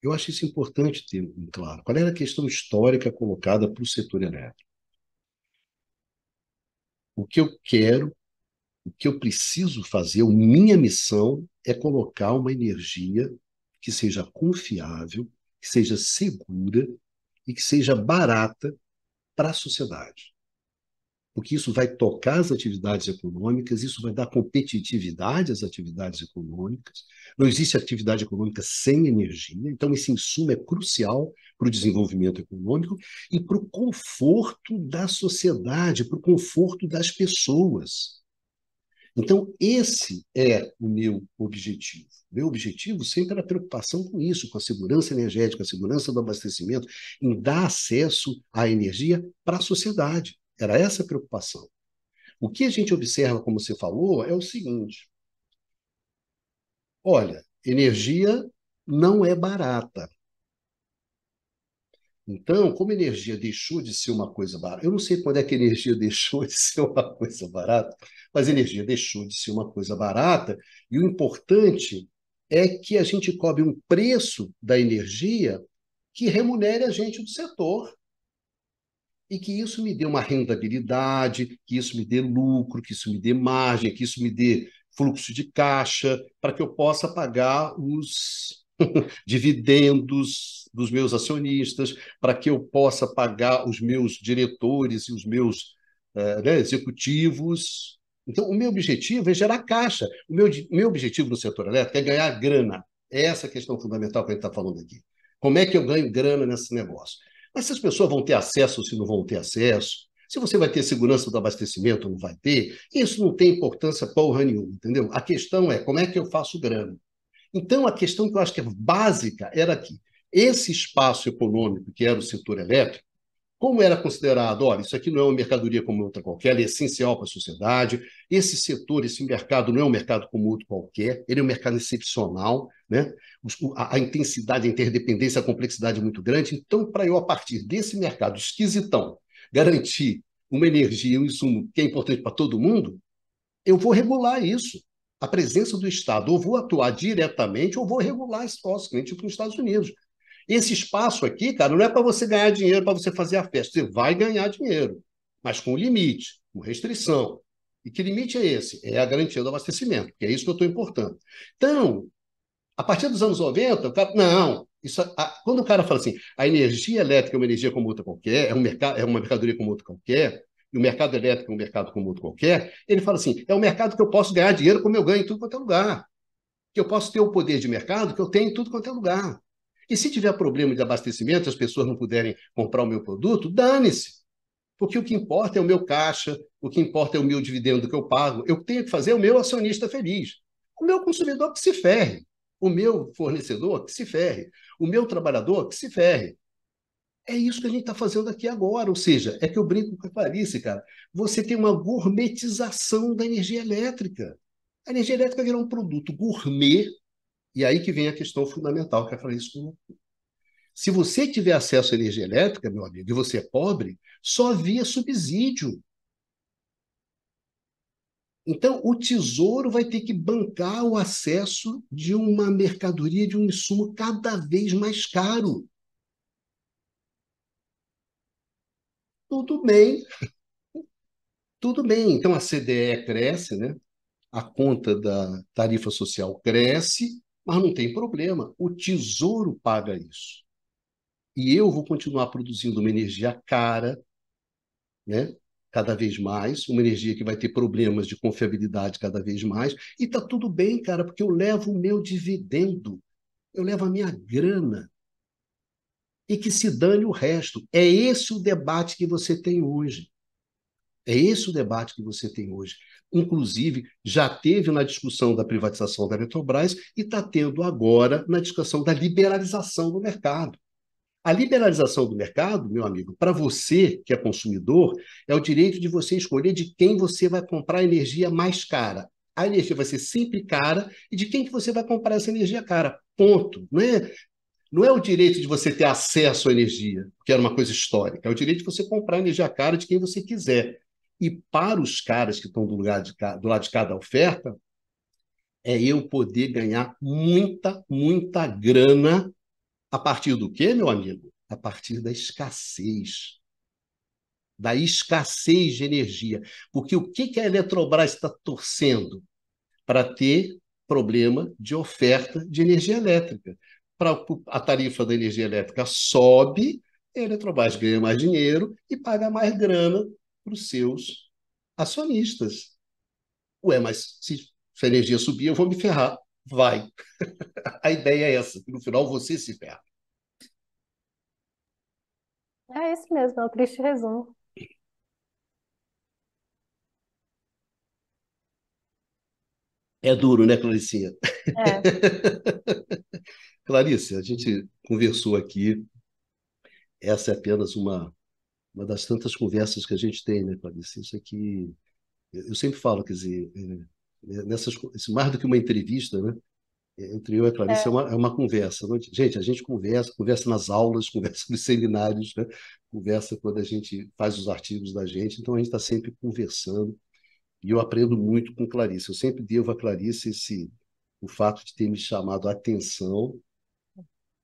Eu acho isso importante ter em claro. Qual era a questão histórica colocada para o setor elétrico? O que eu quero, o que eu preciso fazer, a minha missão é colocar uma energia que seja confiável, que seja segura e que seja barata para a sociedade. Porque isso vai tocar as atividades econômicas, isso vai dar competitividade às atividades econômicas. Não existe atividade econômica sem energia, então esse insumo é crucial para o desenvolvimento econômico e para o conforto da sociedade, para o conforto das pessoas. Então, esse é o meu objetivo. Meu objetivo sempre era a preocupação com isso, com a segurança energética, a segurança do abastecimento, em dar acesso à energia para a sociedade. Era essa a preocupação. O que a gente observa, como você falou, é o seguinte: olha, energia não é barata. Então, como a energia deixou de ser uma coisa barata, eu não sei quando é que a energia deixou de ser uma coisa barata, mas a energia deixou de ser uma coisa barata, e o importante é que a gente cobre um preço da energia que remunere a gente do setor e que isso me dê uma rentabilidade, que isso me dê lucro, que isso me dê margem, que isso me dê fluxo de caixa, para que eu possa pagar os dividendos dos meus acionistas, para que eu possa pagar os meus diretores e os meus né, executivos. Então, o meu objetivo é gerar caixa. O meu objetivo no setor elétrico é ganhar grana. É essa a questão fundamental que a gente está falando aqui. Como é que eu ganho grana nesse negócio? Mas se as pessoas vão ter acesso ou se não vão ter acesso, se você vai ter segurança do abastecimento ou não vai ter, isso não tem importância porra nenhuma, entendeu? A questão é como é que eu faço grana. Então, a questão que eu acho que é básica era que esse espaço econômico, que era o setor elétrico, como era considerado, olha, isso aqui não é uma mercadoria como outra qualquer, ele é essencial para a sociedade, esse setor, esse mercado não é um mercado como outro qualquer, ele é um mercado excepcional, né? A intensidade, a interdependência, a complexidade é muito grande, então, para eu, a partir desse mercado esquisitão, garantir uma energia, um insumo que é importante para todo mundo, eu vou regular isso. A presença do Estado, ou vou atuar diretamente, ou vou regular esse nosso cliente para os Estados Unidos. Esse espaço aqui, cara, não é para você ganhar dinheiro, para você fazer a festa. Você vai ganhar dinheiro, mas com limite, com restrição. E que limite é esse? É a garantia do abastecimento, que é isso que eu estou importando. Então, a partir dos anos 90, o cara, não. Quando o cara fala assim, a energia elétrica é uma energia como outra qualquer, é uma mercadoria como outra qualquer, e o mercado elétrico é um mercado como outro qualquer, ele fala assim, é um mercado que eu posso ganhar dinheiro como eu ganho em tudo quanto é lugar. Que eu posso ter o poder de mercado que eu tenho em tudo quanto é lugar. E se tiver problema de abastecimento, as pessoas não puderem comprar o meu produto, dane-se. Porque o que importa é o meu caixa, o que importa é o meu dividendo que eu pago. Eu tenho que fazer o meu acionista feliz. O meu consumidor que se ferre. O meu fornecedor que se ferre. O meu trabalhador que se ferre. É isso que a gente está fazendo aqui agora. Ou seja, é que eu brinco com a Clarice, cara. Você tem uma gourmetização da energia elétrica. A energia elétrica virou um produto gourmet, e aí que vem a questão fundamental que a Clarice colocou. Se você tiver acesso à energia elétrica, meu amigo, e você é pobre, só via subsídio. Então, o Tesouro vai ter que bancar o acesso de uma mercadoria, de um insumo cada vez mais caro. Tudo bem, tudo bem. Então, a CDE cresce, né? A conta da tarifa social cresce, mas não tem problema. O Tesouro paga isso. E eu vou continuar produzindo uma energia cara, né? Cada vez mais, uma energia que vai ter problemas de confiabilidade cada vez mais, e tá tudo bem, cara, porque eu levo o meu dividendo, eu levo a minha grana, e que se dane o resto. É esse o debate que você tem hoje. É esse o debate que você tem hoje. Inclusive, já teve na discussão da privatização da Eletrobras e está tendo agora na discussão da liberalização do mercado. A liberalização do mercado, meu amigo, para você que é consumidor, é o direito de você escolher de quem você vai comprar a energia mais cara. A energia vai ser sempre cara e de quem que você vai comprar essa energia cara. Ponto. Não é o direito de você ter acesso à energia, que era uma coisa histórica. É o direito de você comprar a energia cara de quem você quiser. E para os caras que estão do lado de cada oferta, é eu poder ganhar muita, muita grana a partir do quê, meu amigo? A partir da escassez. Da escassez de energia. Porque o que a Eletrobras está torcendo? Para ter problema de oferta de energia elétrica. A tarifa da energia elétrica sobe, a Eletrobras ganha mais dinheiro e paga mais grana para os seus acionistas. Ué, mas se a energia subir, eu vou me ferrar. Vai. A ideia é essa, que no final você se ferra. É isso mesmo, é o triste resumo. É duro, né, Claricinha? É, Clarice, a gente conversou aqui, essa é apenas uma das tantas conversas que a gente tem, né, Clarice? Isso aqui, eu sempre falo, quer dizer, isso mais do que uma entrevista, né? Entre eu e a Clarice É, é uma conversa. Gente, a gente conversa, conversa nas aulas, conversa nos seminários, né? Conversa quando a gente faz os artigos da gente, então a gente está sempre conversando e eu aprendo muito com Clarice. Eu sempre devo a Clarice o fato de ter me chamado a atenção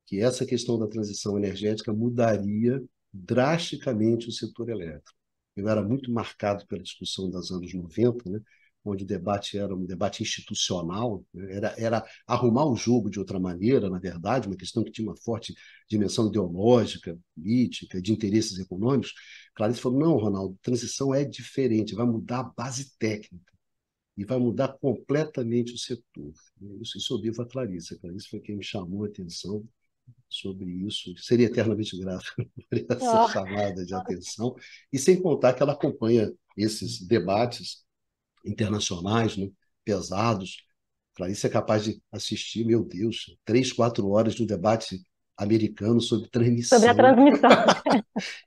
que essa questão da transição energética mudaria drasticamente o setor elétrico. Eu era muito marcado pela discussão dos anos 90, né, onde o debate era um debate institucional, né, era arrumar o jogo de outra maneira, na verdade, uma questão que tinha uma forte dimensão ideológica, política, de interesses econômicos. Clarice falou, não, Ronaldo, transição é diferente, vai mudar a base técnica e vai mudar completamente o setor. Isso eu devo a Clarice. A Clarice foi quem me chamou a atenção sobre isso. Seria eternamente grato por essa ó, chamada de atenção. E sem contar que ela acompanha esses debates internacionais, né, pesados. Clarice é capaz de assistir, meu Deus, 3, 4 horas de um debate americano sobre sobre a transmissão. transmissão.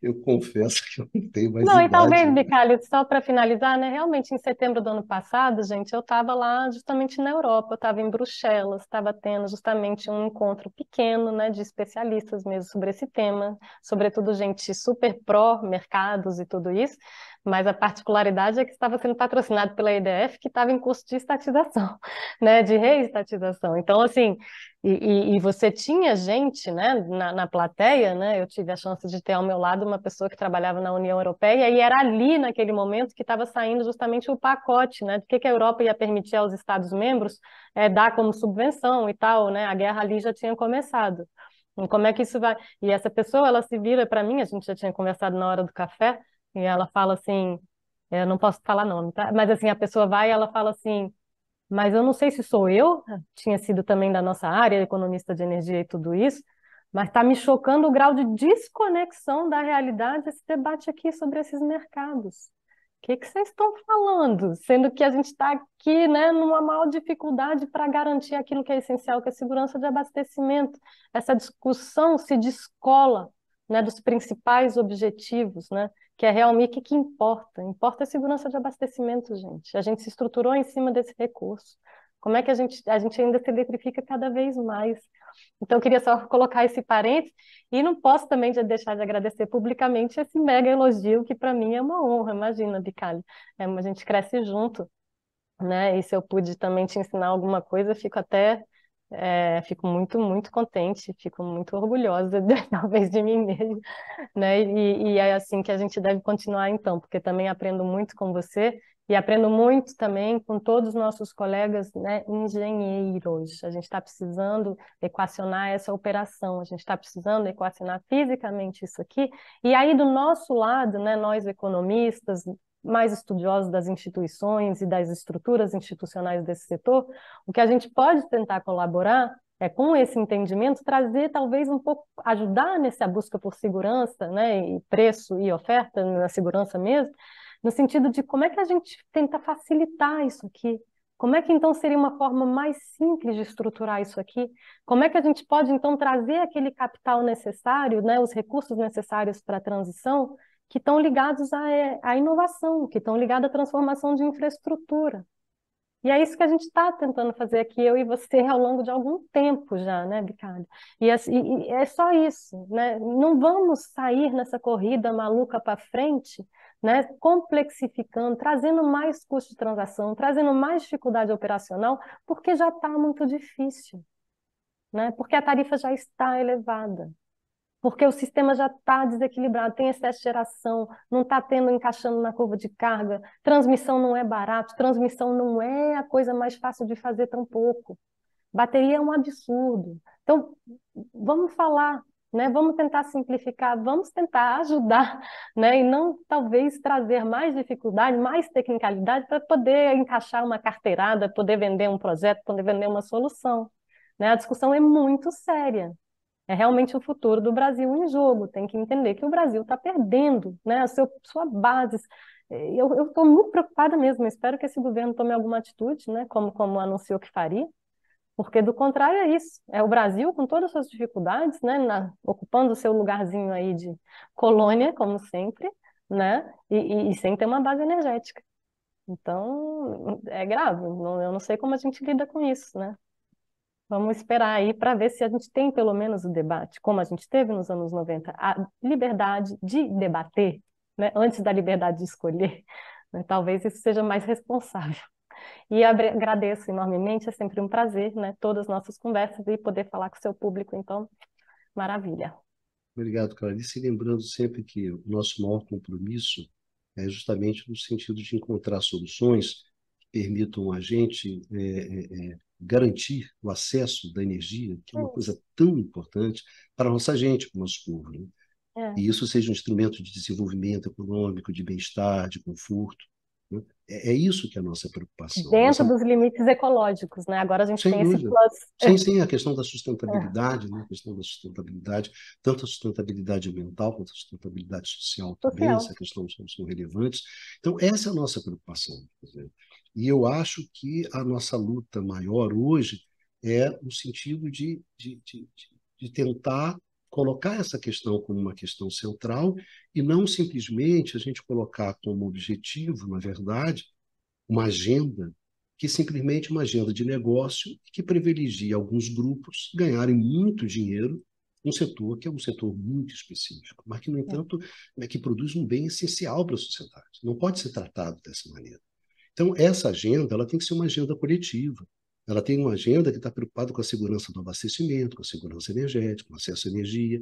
Eu confesso que eu não tenho mais Não, e talvez, idade. Micalho, só para finalizar, né? Realmente, em setembro do ano passado, gente, eu estava lá justamente na Europa, eu estava em Bruxelas, estava tendo justamente um encontro pequeno, né, de especialistas mesmo sobre esse tema, sobretudo gente super pró-mercados e tudo isso, mas a particularidade é que estava sendo patrocinado pela EDF, que estava em curso de estatização, né, de reestatização. Então, assim, e você tinha gente, né, na plateia, né? Eu tive a chance de ter ao meu lado uma pessoa que trabalhava na União Europeia e era ali, naquele momento, que estava saindo justamente o pacote, né? Do que a Europa ia permitir aos Estados-membros dar como subvenção e tal, né? A guerra ali já tinha começado. E como é que isso vai? E essa pessoa, ela se vira para mim, a gente já tinha conversado na hora do café, e ela fala assim, eu não posso falar nome, tá? Mas assim, a pessoa vai e ela fala assim, mas eu não sei se sou eu, tinha sido também da nossa área, economista de energia e tudo isso, mas está me chocando o grau de desconexão da realidade esse debate aqui sobre esses mercados. O que vocês estão falando? Sendo que a gente está aqui, né, numa maior dificuldade para garantir aquilo que é essencial, que é a segurança de abastecimento. Essa discussão se descola, né, dos principais objetivos, né, que é realmente o que importa. Importa a segurança de abastecimento, gente. A gente se estruturou em cima desse recurso. Como é que a gente ainda se eletrifica cada vez mais? Então, eu queria só colocar esse parênteses e não posso também deixar de agradecer publicamente esse mega elogio, que para mim é uma honra. Imagina, Bicalho, a gente cresce junto, né? E se eu pude também te ensinar alguma coisa, fico muito, muito contente, fico muito orgulhosa, talvez, de mim mesma, né? E é assim que a gente deve continuar, então, porque também aprendo muito com você e aprendo muito também com todos os nossos colegas, né, engenheiros. A gente está precisando equacionar essa operação, a gente está precisando equacionar fisicamente isso aqui. E aí, do nosso lado, né, nós economistas, mais estudiosos das instituições e das estruturas institucionais desse setor, o que a gente pode tentar colaborar com esse entendimento, trazer talvez um pouco, ajudar nessa busca por segurança, né, e preço e oferta, na segurança mesmo, no sentido de como é que a gente tenta facilitar isso aqui, como é que então seria uma forma mais simples de estruturar isso aqui, como é que a gente pode então trazer aquele capital necessário, né, os recursos necessários para a transição, que estão ligados à inovação, que estão ligados à transformação de infraestrutura. E é isso que a gente está tentando fazer aqui, eu e você, ao longo de algum tempo já, né, Bicalho? E é só isso, né? Não vamos sair nessa corrida maluca para frente, né, complexificando, trazendo mais custo de transação, trazendo mais dificuldade operacional, porque já está muito difícil, né? Porque a tarifa já está elevada. Porque o sistema já está desequilibrado, tem excesso de geração, não está tendo encaixando na curva de carga, transmissão não é barato, transmissão não é a coisa mais fácil de fazer tão pouco. Bateria é um absurdo. Então, vamos falar, né? Vamos tentar simplificar, vamos tentar ajudar, né? E não talvez trazer mais dificuldade, mais tecnicalidade para poder encaixar uma carteirada, poder vender um projeto, poder vender uma solução. Né? A discussão é muito séria. É realmente o futuro do Brasil em jogo. Tem que entender que o Brasil está perdendo, né, sua base. Eu estou muito preocupada mesmo. Espero que esse governo tome alguma atitude, né, como anunciou que faria, porque do contrário é isso. É o Brasil com todas as suas dificuldades, né, ocupando o seu lugarzinho aí de colônia, como sempre, né, e sem ter uma base energética. Então, é grave. Eu não sei como a gente lida com isso, né? Vamos esperar aí para ver se a gente tem pelo menos o debate, como a gente teve nos anos 90, a liberdade de debater, né, antes da liberdade de escolher, né, talvez isso seja mais responsável. E agradeço enormemente, é sempre um prazer, né, todas as nossas conversas e poder falar com o seu público, então, maravilha. Obrigado, Clarice. E lembrando sempre que o nosso maior compromisso é justamente no sentido de encontrar soluções que permitam a gente garantir o acesso da energia, que é É uma isso. coisa tão importante para a nossa gente, para o nosso povo, né? É. E isso seja um instrumento de desenvolvimento econômico, de bem-estar, de conforto, né? É isso que é a nossa preocupação. Dentro dos limites ecológicos, né? Agora a gente Sem tem esse dúvida. plus. Sim, sim, a questão da É, sustentabilidade, né? A questão da sustentabilidade, tanto a sustentabilidade ambiental quanto a sustentabilidade social também, social. essa questão são relevantes. Então, essa é a nossa preocupação. Quer dizer, e eu acho que a nossa luta maior hoje é no sentido de tentar colocar essa questão como uma questão central e não simplesmente a gente colocar como objetivo, na verdade, uma agenda que é simplesmente uma agenda de negócio que privilegia alguns grupos ganharem muito dinheiro num setor que é um setor muito específico, mas que, no entanto, é que produz um bem essencial para a sociedade. Não pode ser tratado dessa maneira. Então, essa agenda ela tem que ser uma agenda coletiva. Ela tem uma agenda que está preocupada com a segurança do abastecimento, com a segurança energética, com o acesso à energia.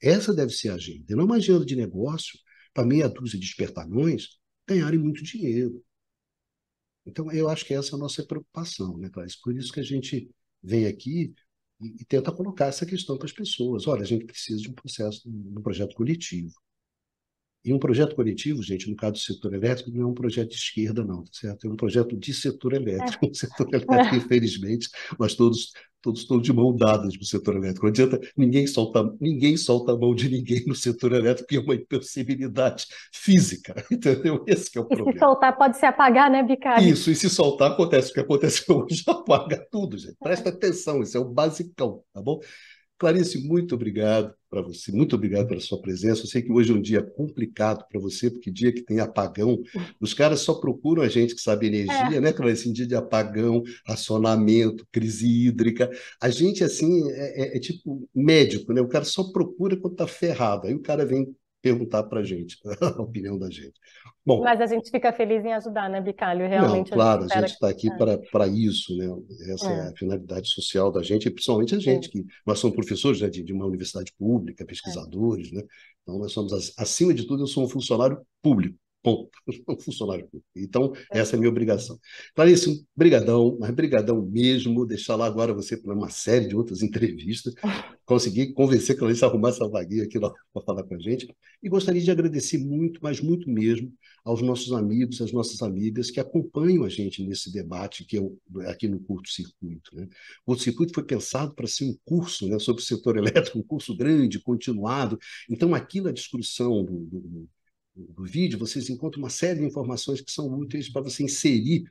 Essa deve ser a agenda, e não uma agenda de negócio para meia dúzia de espertalhões ganharem muito dinheiro. Então, eu acho que essa é a nossa preocupação, né, Clarice? Por isso que a gente vem aqui e tenta colocar essa questão para as pessoas. Olha, a gente precisa de um processo, de um projeto coletivo. E um projeto coletivo, gente, no caso do setor elétrico, não é um projeto de esquerda, não, tá certo? É um projeto de setor elétrico. É. O setor elétrico, infelizmente, nós todos estão de mão dadas no setor elétrico. Não adianta, ninguém solta a mão de ninguém no setor elétrico, que é uma impossibilidade física, entendeu? Esse que é o E se problema. soltar, pode se apagar, né, Bicalho? Isso, e se soltar, acontece o que aconteceu hoje, apaga tudo, gente. Presta atenção, isso é o basicão, tá bom? Clarice, muito obrigado para você, muito obrigado pela sua presença. Eu sei que hoje é um dia complicado para você, porque dia que tem apagão, os caras só procuram a gente que sabe energia, É. né, Clarice? Em dia de apagão, racionamento, crise hídrica. A gente, assim, é tipo médico, né? O cara só procura quando está ferrado. Aí o cara vem perguntar para a gente, a opinião da gente. Bom, Mas a gente fica feliz em ajudar, né, Bicalho? não, Realmente a gente claro, a gente espera que. está aqui para isso, né? Essa é É, a finalidade social da gente, e principalmente a gente, sim, que nós somos professores, né, de uma universidade pública, é. pesquisadores, né? Então, nós somos, acima de tudo, eu sou um funcionário público, ponto. Um funcionário público. Então, essa é a minha obrigação. Clarice, brigadão, mas brigadão mesmo, deixar lá agora você para uma série de outras entrevistas, consegui convencer a Clarice a arrumar essa vaguinha aqui para falar com a gente, e gostaria de agradecer muito, mas muito mesmo, aos nossos amigos, às nossas amigas que acompanham a gente nesse debate que é aqui no Curto Circuito, né? O Curto Circuito foi pensado para ser um curso, né, sobre o setor elétrico, um curso grande, continuado. Então, aqui na descrição do vídeo, vocês encontram uma série de informações que são úteis para você inserir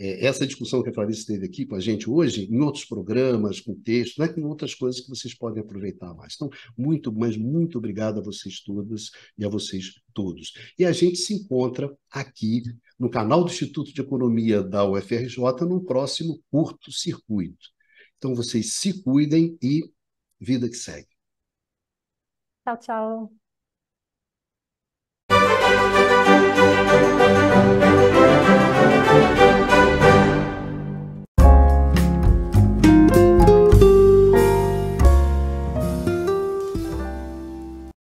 essa discussão que a Clarice teve aqui com a gente hoje, em outros programas, com texto, né, com outras coisas que vocês podem aproveitar mais. Então, muito, mas muito obrigado a vocês todas e a vocês todos. E a gente se encontra aqui no canal do Instituto de Economia da UFRJ no próximo Curto Circuito. Então, vocês se cuidem e vida que segue. Tchau, tchau.